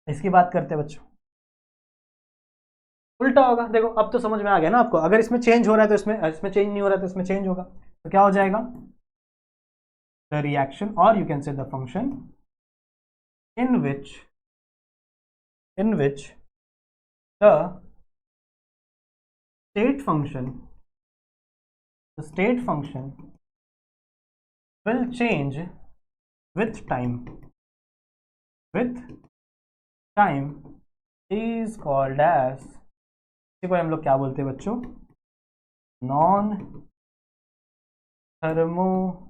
इसकी बात करते हैं बच्चों। उल्टा होगा, देखो अब तो समझ में आ गया ना आपको। अगर इसमें चेंज हो रहा है तो इसमें चेंज नहीं हो रहा है तो इसमें चेंज होगा, तो क्या हो जाएगा? द रिएक्शन और यू कैन से the function in which the state function will change with time is called as, इसी को हम लोग क्या बोलते हैं बच्चों? Non thermodynamic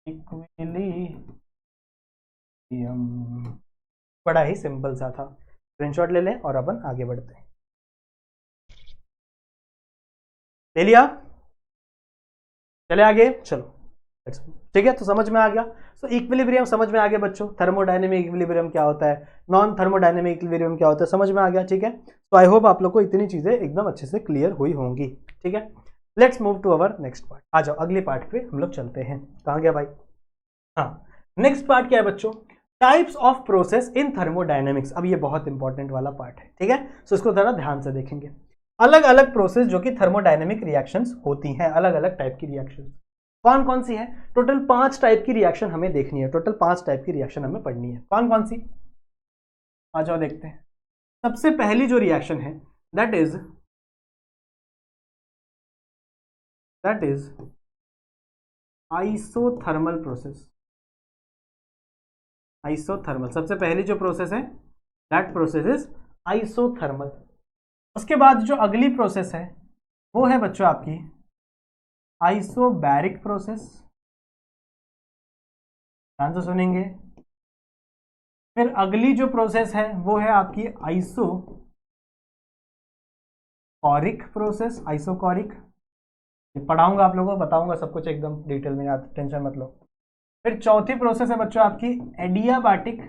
equilibrium. बड़ा ही सिंपल सा था, स्क्रीनशॉट ले लें और अपन आगे बढ़ते हैं। ले लिया? चले आगे, चलो ठीक है। तो समझ में आ गया। सो इक्विलिब्रियम समझ में आ गया बच्चों। थर्मोडायनेमिक इक्विलिब्रियम क्या होता है, नॉन थर्मोडायनेमिक इक्विलिब्रियम क्या होता है, समझ में आ गया। ठीक है, तो आई होप आप लोग को इतनी चीजें एकदम अच्छे से क्लियर हुई होंगी। ठीक है, let's move to our next part. आ जाओ अगले पार्ट पे हम लोग चलते हैं। कहाँ गया भाई? हाँ, नेक्स्ट पार्ट क्या है बच्चों? Types of process in thermodynamics. अब ये बहुत इंपॉर्टेंट वाला पार्ट है। ठीक है, सो इसको जरा ध्यान से देखेंगे। अलग अलग प्रोसेस जो कि थर्मोडायनेमिक रिएक्शंस होती हैं, अलग अलग टाइप की रिएक्शंस कौन कौन सी है? टोटल 5 टाइप की रिएक्शन हमें देखनी है। टोटल 5 टाइप की रिएक्शन हमें पढ़नी है। कौन कौन सी? आ जाओ देखते हैं। सबसे पहली जो रिएक्शन है that is isothermal process. Isothermal सबसे पहली जो प्रोसेस है दैट प्रोसेस इज आइसोथर्मल। उसके बाद जो अगली प्रोसेस है वो है बच्चों आपकी आइसोबैरिक प्रोसेस। ध्यान से सुनेंगे। फिर अगली जो प्रोसेस है वो है आपकी आइसोकॉरिक प्रोसेस। आइसोकॉरिक पढ़ाऊंगा आप लोगों को, बताऊंगा सब कुछ एकदम डिटेल में, आप टेंशन मत लो। फिर चौथी प्रोसेस है बच्चों आपकी एडियाबैटिक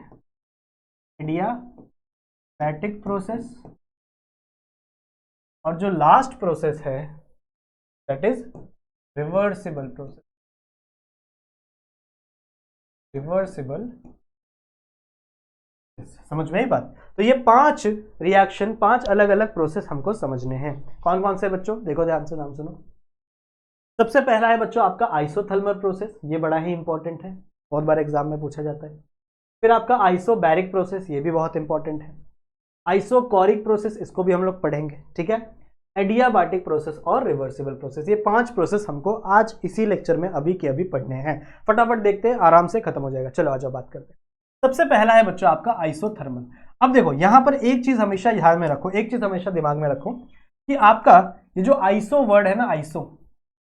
प्रोसेस। और जो लास्ट प्रोसेस है that is reversible process. Reversible, समझ में आई बात? तो ये 5 रिएक्शन, 5 अलग अलग प्रोसेस हमको समझने हैं। कौन कौन से बच्चों? देखो ध्यान से, नाम सुनो। सबसे पहला है बच्चों आपका आइसोथर्मल प्रोसेस, ये बड़ा ही इंपॉर्टेंट है, बहुत बार एग्जाम में पूछा जाता है। फिर आपका आइसोबैरिक प्रोसेस, ये भी बहुत इंपॉर्टेंट है। आइसोकॉरिक प्रोसेस, इसको भी हम लोग पढ़ेंगे। ठीक है, एडियाबाटिक प्रोसेस और रिवर्सिबल प्रोसेस। ये 5 प्रोसेस हमको आज इसी लेक्चर में अभी के अभी पढ़ने हैं। फटाफट देखते हैं, आराम से खत्म हो जाएगा। चलो आ जाओ बात करते हैं। सबसे पहला है बच्चों आपका आइसोथर्मल। अब देखो यहां पर एक चीज हमेशा ध्यान में रखो, एक चीज हमेशा दिमाग में रखो कि आपका ये जो आइसो वर्ड है ना, iso,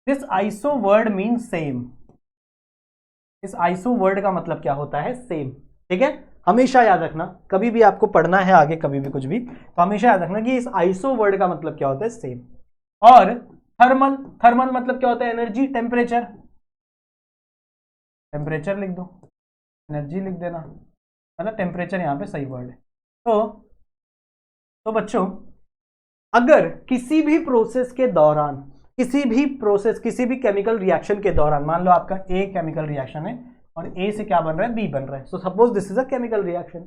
this iso word mean same. इस आइसो वर्ड का मतलब क्या होता है? सेम। ठीक है, हमेशा याद रखना, कभी भी आपको पढ़ना है आगे कभी भी कुछ भी, तो हमेशा याद रखना कि इस आइसो वर्ड का मतलब क्या होता है? सेम। और थर्मल, थर्मल मतलब क्या होता है? Energy, temperature. टेम्परेचर लिख दो, एनर्जी लिख देना, मतलब टेम्परेचर यहां पे सही वर्ड है। तो बच्चों अगर किसी भी प्रोसेस के दौरान, किसी भी प्रोसेस, किसी भी केमिकल रिएक्शन के दौरान, मान लो आपका ए केमिकल रिएक्शन है और ए से क्या बन रहा है? बी बन रहा है। So suppose this is a chemical reaction.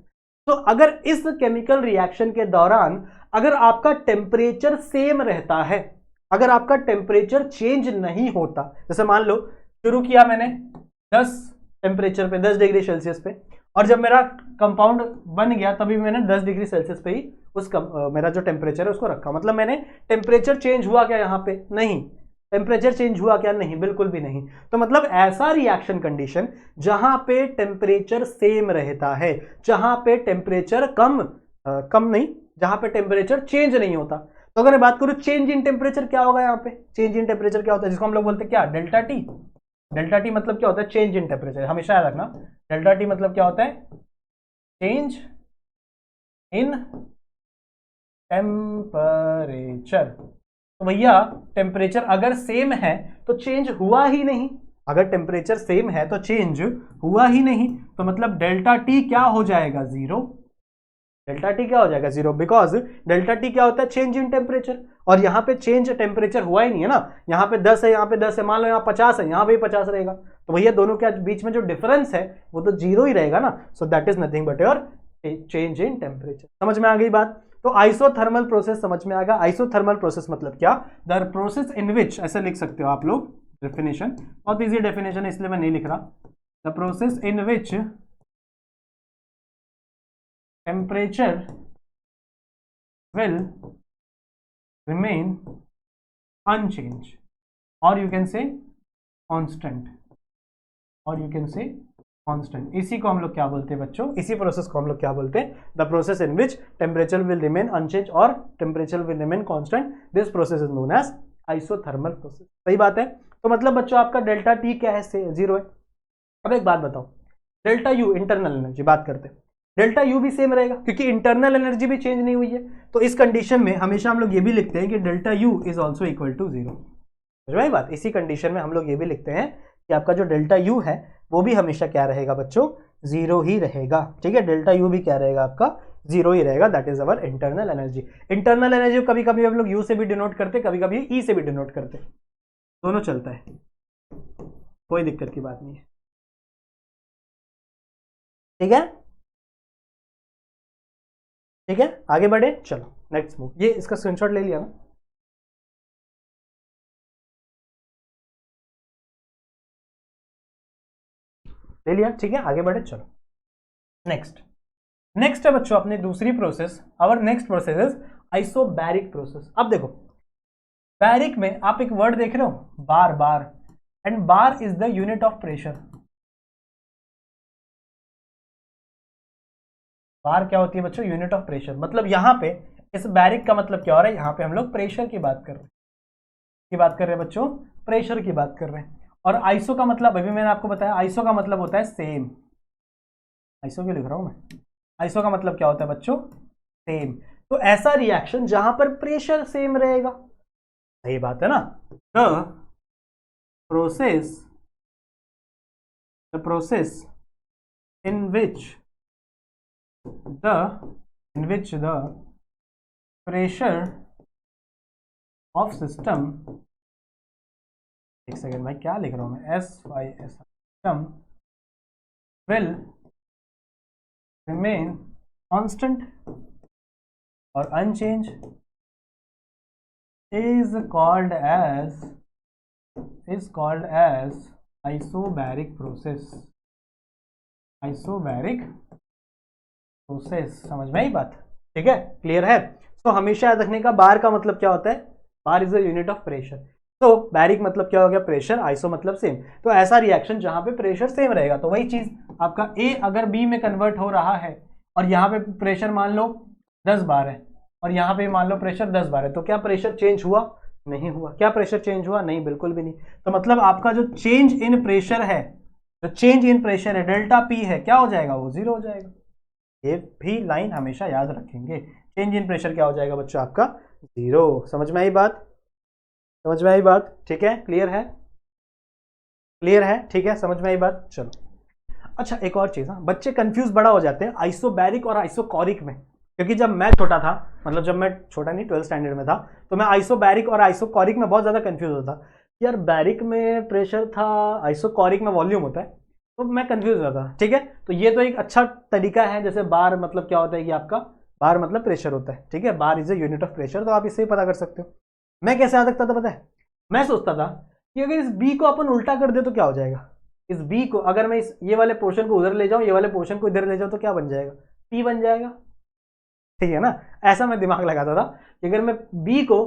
तो अगर इस केमिकल रिएक्शन के दौरान अगर आपका टेम्परेचर सेम रहता है, अगर आपका टेम्परेचर चेंज नहीं होता, जैसे मान लो शुरू किया मैंने 10 टेम्परेचर पे, 10 डिग्री सेल्सियस पे, और जब मेरा कंपाउंड बन गया तभी मैंने 10 डिग्री सेल्सियस पे ही मेरा जो टेम्परेचर है उसको रखा। मतलब मैंने टेम्परेचर चेंज हुआ क्या यहां पे? नहीं। टेम्परेचर चेंज हुआ क्या? नहीं, बिल्कुल भी नहीं। तो मतलब ऐसा रिएक्शन कंडीशन जहां पे टेम्परेचर सेम रहता है, जहां पे टेम्परेचर कम नहीं, जहां पे टेम्परेचर चेंज नहीं होता। तो अगर मैं बात करूं चेंज इन टेम्परेचर, क्या होगा यहाँ पे? चेंज इन टेम्परेचर क्या होता है? जिसको हम लोग बोलते हैं क्या? Delta T. डेल्टा टी मतलब क्या होता है? Change in temperature. हमेशा याद रखना, डेल्टा टी मतलब क्या होता है? Change in temperature. तो भैया टेम्परेचर अगर सेम है तो चेंज हुआ ही नहीं। अगर टेम्परेचर सेम है तो चेंज हुआ ही नहीं, तो मतलब डेल्टा टी क्या हो जाएगा? जीरो। डेल्टा टी क्या हो जाएगा? जीरो, बिकॉज डेल्टा टी क्या होता है? Change in temperature. और यहाँ पे चेंज टेम्परेचर हुआ ही नहीं है ना। यहाँ पे 10 है, यहाँ पे 10 है, मान लो यहाँ 50 है, यहाँ पे 50 रहेगा, तो भैया दोनों के बीच में जो डिफरेंस है वो तो जीरो ही रहेगा ना। So that is nothing but your change in temperature. समझ में आ गई बात? तो आइसोथर्मल प्रोसेस समझ में आ गया। आइसोथर्मल प्रोसेस मतलब क्या? द प्रोसेस इन विच, ऐसे लिख सकते हो आप लोग डेफिनेशन, बहुत इजी डेफिनेशन है इसलिए मैं नहीं लिख रहा। The process in which temperature will remain unchanged, or you can say constant, और यू कैन से कांस्टेंट। इसी को हम लोग क्या बोलते हैं बच्चों? इसी प्रोसेस को हम लोग क्या बोलते हैं? The process in which temperature will remain unchange और temperature will remain constant, this process is known as isothermal process. सही बात है। तो मतलब बच्चों आपका डेल्टा टी क्या है? से जीरो है। अब एक बात बताओ, डेल्टा यू इंटरनल एनर्जी बात करते हैं, डेल्टा यू भी सेम रहेगा क्योंकि इंटरनल एनर्जी भी चेंज नहीं हुई है। तो इस कंडीशन में हमेशा हम लोग ये भी लिखते हैं कि delta U is also equal to zero. समझ में बात? इसी कंडीशन में हम लोग ये भी लिखते हैं कि आपका जो डेल्टा यू है वो भी हमेशा क्या रहेगा बच्चों? जीरो ही रहेगा। ठीक है, डेल्टा यू भी क्या रहेगा आपका? जीरो ही रहेगा। That is our internal energy. Internal energy कभी कभी हम लोग यू से भी डिनोट करते, कभी कभी ई से भी डिनोट करते, दोनों चलता है, कोई दिक्कत की बात नहीं है। ठीक है, ठीक है, आगे बढ़े। चलो नेक्स्ट मूव। ये इसका स्क्रीनशॉट ले लिया ना? ले लिया, ठीक है, आगे बढ़े। चलो नेक्स्ट। नेक्स्ट है बच्चों अपनी दूसरी process. Our next process is isobaric process. अब देखो बैरिक में आप एक वर्ड देख रहे हो, bar, bar, and bar is the unit of pressure. Bar क्या होती है बच्चों? Unit of pressure. मतलब यहां पे इस बैरिक का मतलब क्या हो रहा है? यहां पे हम लोग प्रेशर की बात कर रहे हैं, बच्चों, प्रेशर की बात कर रहे हैं। और आइसो का मतलब अभी मैंने आपको बताया, आइसो का मतलब होता है सेम। आइसो क्यों लिख रहा हूं मैं? आइसो का मतलब क्या होता है बच्चों? सेम। तो ऐसा रिएक्शन जहां पर प्रेशर सेम रहेगा। सही बात है ना? Process the process in which the pressure of system, एक सेकेंड भाई क्या लिख रहा हूं मैं? सिस्टम विल रिमेन कांस्टेंट और unchange is called as isobaric process। Isobaric process. समझ में आई बात? ठीक है, क्लियर है? तो हमेशा याद रखने का, बार का मतलब क्या होता है? बार is the unit of pressure. तो बैरिक मतलब क्या हो गया, प्रेशर, आइसो मतलब सेम। तो ऐसा रिएक्शन जहां पे प्रेशर सेम रहेगा, तो वही चीज आपका ए अगर बी में कन्वर्ट हो रहा है और यहाँ पे प्रेशर मान लो 10 बार है और यहाँ पे मान लो प्रेशर 10 बार है, तो क्या प्रेशर चेंज हुआ, नहीं हुआ। क्या प्रेशर चेंज हुआ, नहीं, बिल्कुल भी नहीं। तो मतलब आपका जो चेंज इन प्रेशर है, जो चेंज इन प्रेशर है डेल्टा पी है, क्या हो जाएगा, वो जीरो हो जाएगा। ये भी लाइन हमेशा याद रखेंगे, चेंज इन प्रेशर क्या हो जाएगा बच्चों आपका, जीरो। समझ में आई बात, समझ में आई बात, ठीक है, क्लियर है, क्लियर है, ठीक है, समझ में आई बात। चलो अच्छा एक और चीज, बच्चे कंफ्यूज बड़ा हो जाते हैं आइसोबैरिक और आइसोकॉरिक में, क्योंकि जब मैं छोटा था, मतलब जब मैं छोटा नहीं 12th स्टैंडर्ड में था, तो मैं आइसोबैरिक और आइसोकॉरिक में बहुत ज्यादा कंफ्यूज होता था। यार बैरिक में प्रेशर था, आइसोकॉरिक में वॉल्यूम होता है, तो मैं कंफ्यूज होता था। ठीक है, तो ये तो एक अच्छा तरीका है, जैसे बार मतलब क्या होता है कि आपका बार मतलब प्रेशर होता है, ठीक है, bar is a unit of pressure, तो आप इससे ही पता कर सकते हो। मैं कैसे याद रखता था पता है, मैं सोचता था कि अगर इस बी को अपन उल्टा कर दे तो क्या हो जाएगा, इस बी को अगर मैं इस ये वाले पोर्शन को उधर ले जाऊं, ये वाले पोर्शन को इधर ले जाऊं, तो क्या बन जाएगा, पी बन जाएगा, ठीक है ना। ऐसा मैं दिमाग लगाता था कि अगर मैं बी को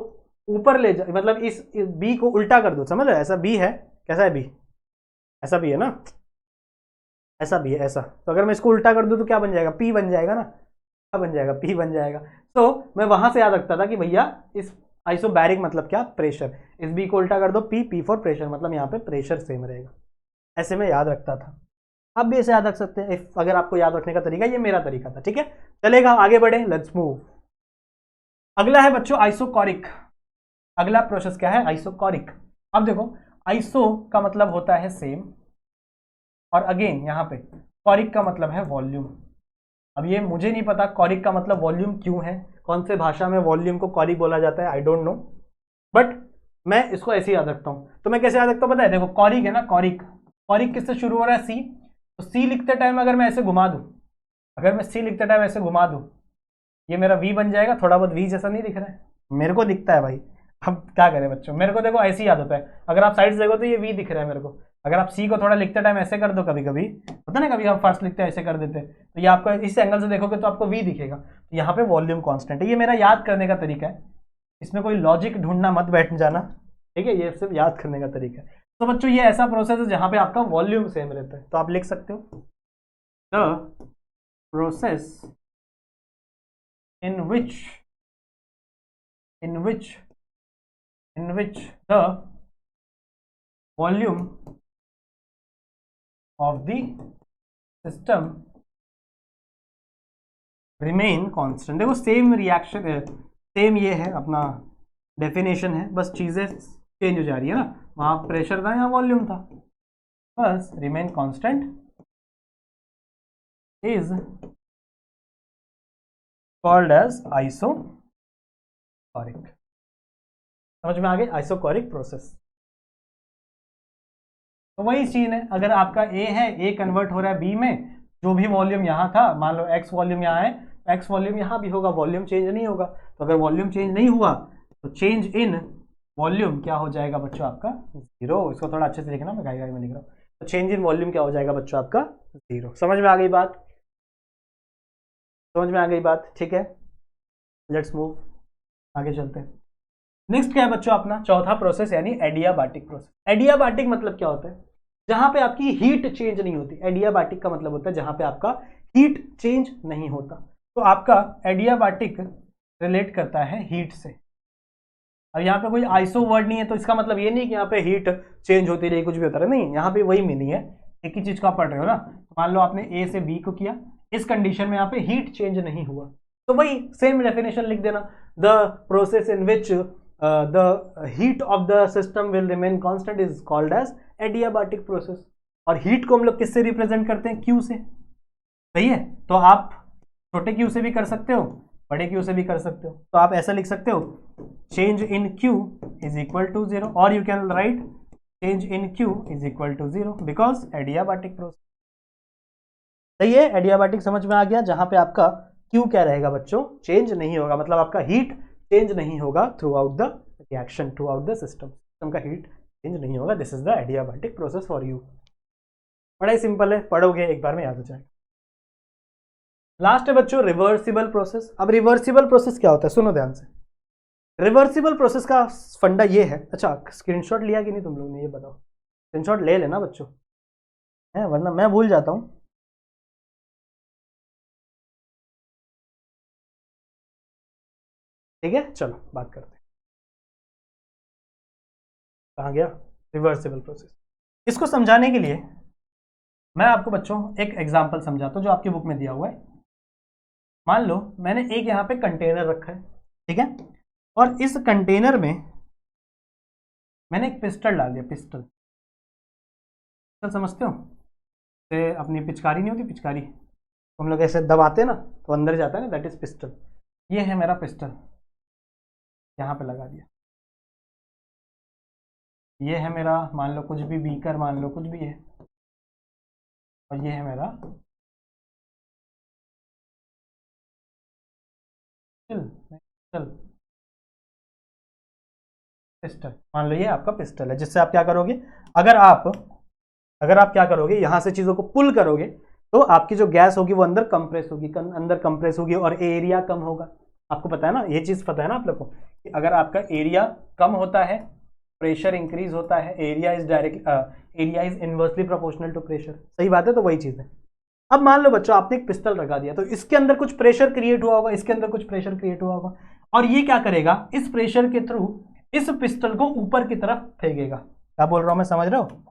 ऊपर ले जाऊं, मतलब इस बी को उल्टा कर दूं, समझ लो, ऐसा बी है, कैसा है बी, ऐसा बी है ना, ऐसा भी है, ऐसा, तो अगर मैं इसको उल्टा कर दूं तो क्या बन जाएगा, पी बन जाएगा ना, क्या बन जाएगा, पी बन जाएगा। तो मैं वहां से याद रखता था कि भैया इस आइसोबैरिक मतलब क्या, प्रेशर, इस बी को उल्टा कर दो, पी, पी फॉर प्रेशर, मतलब यहाँ पे प्रेशर सेम रहेगा, ऐसे मैं याद रखता था। आप भी ऐसे याद रख सकते हैं अगर आपको याद रखने का तरीका, ये मेरा तरीका था, ठीक है, चलेगा, आगे बढ़े, लेट्स मूव। अगला है बच्चों आइसोकॉरिक। अगला प्रोसेस क्या है, आइसोकॉरिक। अब देखो, आइसो का मतलब होता है सेम, और अगेन यहाँ पे कॉरिक का मतलब है वॉल्यूम। अब ये मुझे नहीं पता कॉरिक का मतलब वॉल्यूम क्यों है, कौन से भाषा में वॉल्यूम को कॉरिक बोला जाता है, आई डोंट नो, बट मैं इसको ऐसे ही याद रखता हूं। तो मैं कैसे याद रखता हूं पता है, देखो कॉरिक है ना, कॉरिक, कॉरिक किससे शुरू हो रहा है, सी, तो सी लिखते टाइम अगर मैं ऐसे घुमा दूं, अगर मैं सी लिखते टाइम ऐसे घुमा दूं, ये मेरा वी बन जाएगा, थोड़ा बहुत वी जैसा नहीं दिख रहा है, मेरे को दिखता है भाई। अब क्या करें बच्चों, मेरे को देखो ऐसे ही याद होता है, अगर आप साइड से देखो तो ये वी दिख रहा है मेरे को, अगर आप सी को थोड़ा लिखते टाइम ऐसे कर दो, कभी कभी होता है ना, कभी हम फर्स्ट लिखते हैं ऐसे कर देते, तो ये आपको इस एंगल से देखोगे तो आपको वी दिखेगा, तो यहाँ पे वॉल्यूम कांस्टेंट है। ये मेरा याद करने का तरीका है, इसमें कोई लॉजिक ढूंढना मत बैठ जाना, ठीक है, ये सिर्फ याद करने का तरीका है। तो बच्चों ये ऐसा प्रोसेस है जहां पे आपका वॉल्यूम सेम रहता है, तो आप लिख सकते हो the process in which the volume of the system remain constant। देखो सेम रिएक्शन है, सेम ये है अपना डेफिनेशन है, बस चीजें चेंज हो जा रही है ना, वहां प्रेशर था यहाँ वॉल्यूम था, बस remain constant is called as isochoric. समझ में आ गई, आइसोकॉरिक प्रोसेस। तो वही चीज है, अगर आपका ए है, ए कन्वर्ट हो रहा है बी में, जो भी वॉल्यूम यहाँ था, मान लो एक्स वॉल्यूम यहाँ है, एक्स वॉल्यूम यहाँ भी होगा, वॉल्यूम चेंज नहीं होगा। तो अगर वॉल्यूम चेंज नहीं हुआ तो चेंज इन वॉल्यूम क्या हो जाएगा बच्चों आपका, जीरो। इसको थोड़ा अच्छे से लिखना, मैं गाई में लिख रहा हूँ, तो चेंज इन वॉल्यूम क्या हो जाएगा बच्चों आपका, जीरो। समझ में आ गई बात, समझ में आ गई बात, ठीक है, लेट्स मूव, आगे चलते हैं। नेक्स्ट क्या है बच्चों अपना चौथा प्रोसेस, यानी एडियाबैटिक प्रोसेस। एडियाबैटिक मतलब क्या होता है, जहां पे आपकी हीट चेंज नहीं होती। एडियाबैटिक का मतलब होता है जहां पे आपका हीट चेंज नहीं होता। तो आपका एडियाबैटिक रिलेट करता है हीट से। अब यहाँ पे कोई आइसो वर्ड नहीं है, तो इसका मतलब ये नहीं कि यहाँ पे हीट चेंज होती रही, कुछ भी होता रहा, नहीं, यहाँ पे वही मीनिंग है, एक ही चीज को आप पढ़ रहे हो ना। मान लो आपने ए से बी को किया, इस कंडीशन में यहाँ पे हीट चेंज नहीं हुआ, तो वही सेम डेफिनेशन लिख देना, the process in which the heat of the system will remain constant is called as adiabatic process। और हीट को हम लोग किससे रिप्रेजेंट करते हैं, Q से, सही है। तो आप छोटे Q से भी कर सकते हो, बड़े Q से भी कर सकते हो। तो आप ऐसा लिख सकते हो, change in Q is equal to zero, और you can write change in Q is equal to zero because adiabatic process. सही है, एडियाबैटिक समझ में आ गया, जहां पे आपका Q क्या रहेगा बच्चों, चेंज नहीं होगा, मतलब आपका हीट चेंज नहीं होगा through out the reaction, through out the system, system का हीट चेंज नहीं होगा। This is the adiabatic process for you. बड़ा ही सिंपल है, पढ़ोगे एक बार में याद हो जाएगा। लास्ट है बच्चों रिवर्सिबल प्रोसेस। अब रिवर्सिबल प्रोसेस क्या होता है, सुनो ध्यान से। रिवर्सिबल प्रोसेस का फंडा ये है। अच्छा, स्क्रीनशॉट लिया कि नहीं तुम लोग ने, ये बताओ। स्क्रीनशॉट ले लेना बच्चों, है वरना मैं भूल जाता हूँ। ठीक है, चलो बात करते हैं। कहाँ गया रिवर्सिबल प्रोसेस। इसको समझाने के लिए मैं आपको बच्चों एक एग्जांपल समझाता हूँ जो आपकी बुक में दिया हुआ है। मान लो मैंने एक यहाँ पे कंटेनर रखा है, ठीक है, और इस कंटेनर में मैंने एक पिस्टल डाल दिया। पिस्टल समझते हो, से अपनी पिचकारी नहीं होती, पिचकारी हम लोग ऐसे दबाते हैं ना तो अंदर जाता है ना, दैट इज पिस्टल। ये है मेरा पिस्टल, यहाँ पे लगा दिया। ये है मेरा, मान लो कुछ भी बीकर, मान लो कुछ भी है, और ये है मेरा पिस्टल। पिस्टल मान लो ये आपका पिस्टल है, जिससे आप क्या करोगे, अगर आप क्या करोगे, यहां से चीजों को पुल करोगे तो आपकी जो गैस होगी वो अंदर कंप्रेस होगी, अंदर कंप्रेस होगी और एरिया कम होगा। आपको पता है ना, ये चीज पता है ना आप लोग को, कि अगर आपका एरिया कम होता है प्रेशर इंक्रीज होता है। Area is inversely proportional to pressure. सही बात है, तो वही चीज है। अब मान लो बच्चों आपने एक पिस्टल लगा दिया, तो इसके अंदर कुछ प्रेशर क्रिएट हुआ होगा, इसके अंदर कुछ प्रेशर क्रिएट हुआ होगा, और ये क्या करेगा, इस प्रेशर के थ्रू इस पिस्टल को ऊपर की तरफ फेंकेगा। क्या बोल रहा हूं मैं, समझ रहे हो।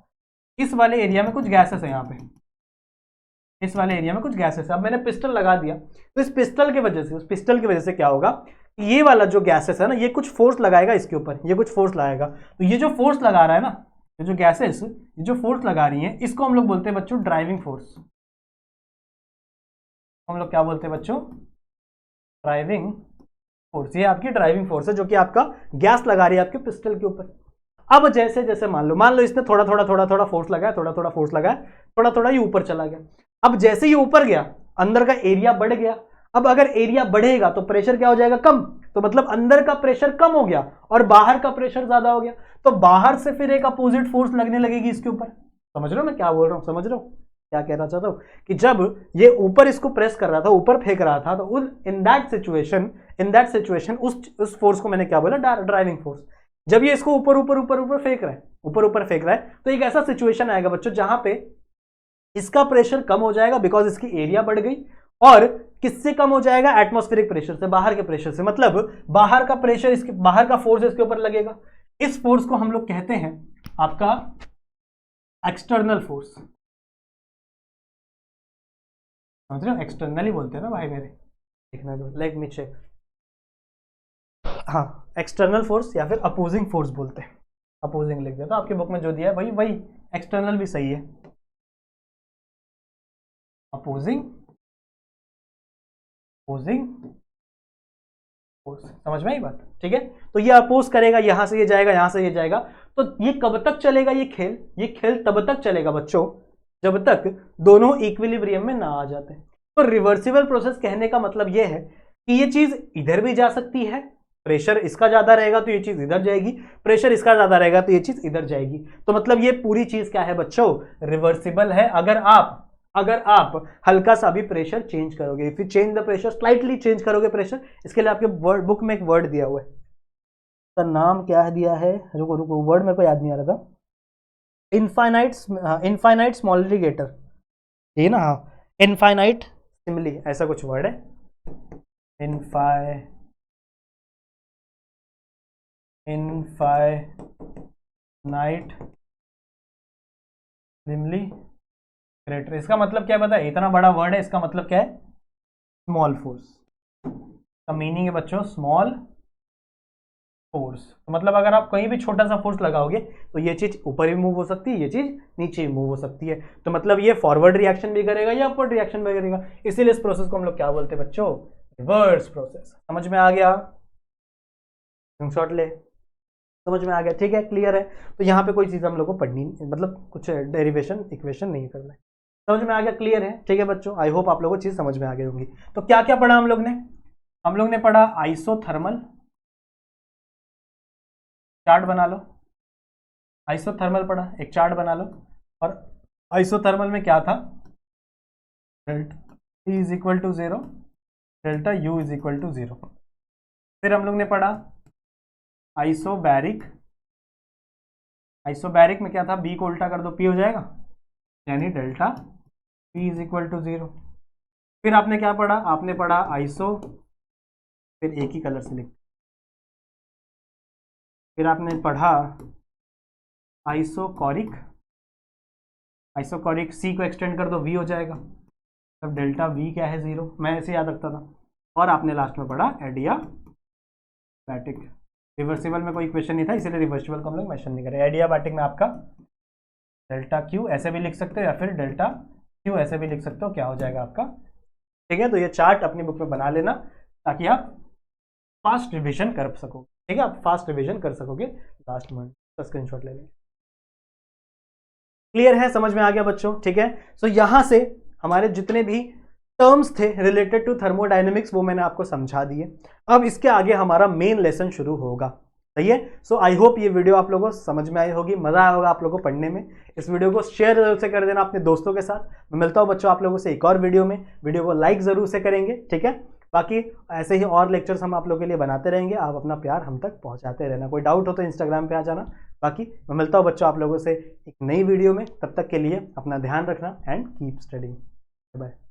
इस वाले एरिया में कुछ गैसेस है, यहाँ पे इस वाले एरिया में कुछ गैसेस है। अब मैंने पिस्टल लगा दिया, तो इस पिस्टल की वजह से, उस पिस्टल की वजह से क्या होगा, ये वाला जो गैसेस है ना, ये कुछ फोर्स लगाएगा इसके ऊपर, ये कुछ फोर्स लगाएगा। तो ये जो फोर्स लगा रहा है ना, ये जो गैसेस, ये जो फोर्स लगा रही है, इसको हम लोग बोलते हैं बच्चों ड्राइविंग फोर्स। हम लोग क्या बोलते हैं बच्चों, ड्राइविंग फोर्स। ये आपकी ड्राइविंग फोर्स है जो कि आपका गैस लगा रही है आपके पिस्टल के ऊपर। अब जैसे जैसे मान लो इसने थोड़ा थोड़ा फोर्स लगाया, थोड़ा थोड़ा फोर्स लगाया, थोड़ा थोड़ा ये ऊपर चला गया। अब जैसे ये ऊपर गया, अंदर का एरिया बढ़ गया। अब अगर एरिया बढ़ेगा तो प्रेशर क्या हो जाएगा, कम। तो मतलब अंदर का प्रेशर कम हो गया और बाहर का प्रेशर ज्यादा हो गया, तो बाहर से फिर एक अपोजिट फोर्स लगने लगेगी इसके ऊपर। समझ रहे हो मैं क्या बोल रहा हूं, समझ रहे हो क्या कहना चाहता हूं, कि जब ये ऊपर इसको प्रेस कर रहा था, ऊपर फेंक रहा था, तो इन दैट सिचुएशन उस फोर्स को मैंने क्या बोला, ड्राइविंग फोर्स। जब ये इसको ऊपर ऊपर ऊपर ऊपर फेंक रहा है, ऊपर ऊपर फेंक रहा है, तो एक ऐसा सिचुएशन आएगा बच्चों जहां पे इसका प्रेशर कम हो जाएगा बिकॉज इसकी एरिया बढ़ गई। और किससे कम हो जाएगा, एटमॉस्फेरिक प्रेशर से, बाहर के प्रेशर से। मतलब बाहर का प्रेशर, इसके बाहर का फोर्स इसके ऊपर लगेगा। इस फोर्स को हम लोग कहते हैं आपका एक्सटर्नल फोर्स। समझ रहे हो, एक्सटर्नली बोलते हैं ना भाई मेरे, देखना दो, लेट मी चेक। हाँ, एक्सटर्नल फोर्स या फिर अपोजिंग फोर्स बोलते हैं। अपोजिंग लिख देता, आपकी बुक में जो दिया है वही एक्सटर्नल भी सही है, अपोजिंग फोर्स। समझ में आई बात, ठीक है। तो ये अपोज करेगा, यहां से ये जाएगा, यहां से ये जाएगा। तो ये कब तक चलेगा ये खेल तब तक चलेगा बच्चों जब तक दोनों इक्विलिब्रियम में ना आ जाते। तो रिवर्सिबल प्रोसेस कहने का मतलब ये है कि ये चीज इधर भी जा सकती है, प्रेशर इसका ज्यादा रहेगा तो ये चीज इधर जाएगी, प्रेशर इसका ज्यादा रहेगा तो ये चीज इधर जाएगी। तो मतलब ये पूरी चीज क्या है बच्चों, रिवर्सिबल है। अगर आप हल्का सा भी प्रेशर चेंज करोगे, if you change the pressure, slightly change करोगे प्रेशर। इसके लिए आपके बुक में एक वर्ड दिया हुआ है, तो नाम क्या दिया है, रुको रुको, वर्ड मेरे को याद नहीं आ रहा था। इनफाइनाइट स्मॉलिगेटर, ये ना, हाँ, इनफाइनाइट सिमली, ऐसा कुछ वर्ड है, इनफाइनाइट सिमली ग्रेटर। इसका मतलब क्या है पता है, इतना बड़ा वर्ड है, इसका मतलब क्या है, स्मॉल फोर्स का मीनिंग है बच्चों, स्मॉल फोर्स। तो मतलब अगर आप कहीं भी छोटा सा फोर्स लगाओगे तो ये चीज ऊपर भी मूव हो सकती है, ये चीज नीचे भी मूव हो सकती है। तो मतलब ये फॉरवर्ड रिएक्शन भी करेगा या अपवर्ड रिएक्शन भी करेगा। इसीलिए इस प्रोसेस को हम लोग क्या बोलते हैं बच्चों, रिवर्स प्रोसेस। समझ में आ गया, शॉर्ट ले, समझ में आ गया, ठीक है, क्लियर है। तो यहाँ पे कोई चीज हम लोग को पढ़नी, मतलब कुछ डेरिवेशन इक्वेशन नहीं करना है। समझ में आ गया, क्लियर है, ठीक है बच्चों। आई होप आप लोगों को चीज समझ में आ गई होंगी। तो क्या क्या पढ़ा हम लोग ने पढ़ा आइसोथर्मल, चार्ट बना लो। आइसोथर्मल पढ़ा, एक चार्ट बना लो। और आइसोथर्मल में क्या था, delta T is equal to 0, delta U is equal to 0। फिर हम लोग ने पढ़ा आइसोबैरिक, आइसोबैरिक में क्या था, बी को उल्टा कर दो पी हो जाएगा, यानी delta P is equal to 0। फिर आपने क्या पढ़ा, आपने पढ़ा आइसो, फिर एक ही कलर से लिख, फिर आपने पढ़ा आइसोकॉरिक, आइसोकॉरिक सी को एक्सटेंड कर दो वी हो जाएगा, तब डेल्टा वी क्या है 0, मैं ऐसे याद रखता था। और आपने लास्ट में पढ़ा एडियाबैटिक, रिवर्सिबल में कोई क्वेश्चन नहीं था इसीलिए रिवर्सिबल को हम लोग मेंशन नहीं करें। एडियाबैटिक में आपका डेल्टा क्यू ऐसे भी लिख सकते हो या फिर डेल्टा क्यू ऐसे भी लिख सकते हो, क्या हो जाएगा आपका, ठीक है। तो ये चार्ट अपनी बुक में बना लेना ताकि आप फास्ट रिविजन कर सको, ठीक है, आप फास्ट रिविजन कर सकोगे। लास्ट मंथ का स्क्रीनशॉट ले लेंगे। क्लियर है, समझ में आ गया बच्चों, ठीक है। सो यहां से हमारे जितने भी टर्म्स थे रिलेटेड टू थर्मोडायनेमिक्स वो मैंने आपको समझा दिए। अब इसके आगे हमारा मेन लेसन शुरू होगा, सही है। सो आई होप ये वीडियो आप लोगों को समझ में आई होगी, मजा आया होगा आप लोगों को पढ़ने में। इस वीडियो को शेयर जरूर से कर देना अपने दोस्तों के साथ। मैं मिलता हूं बच्चों आप लोगों से एक और वीडियो में, वीडियो को लाइक जरूर से करेंगे, ठीक है। बाकी ऐसे ही और लेक्चर्स हम आप लोगों के लिए बनाते रहेंगे, आप अपना प्यार हम तक पहुंचाते रहना। कोई डाउट हो तो इंस्टाग्राम पे आ जाना। बाकी मैं मिलता हूं बच्चों आप लोगों से एक नई वीडियो में, तब तक के लिए अपना ध्यान रखना एंड कीप स्टडिंग। बाय।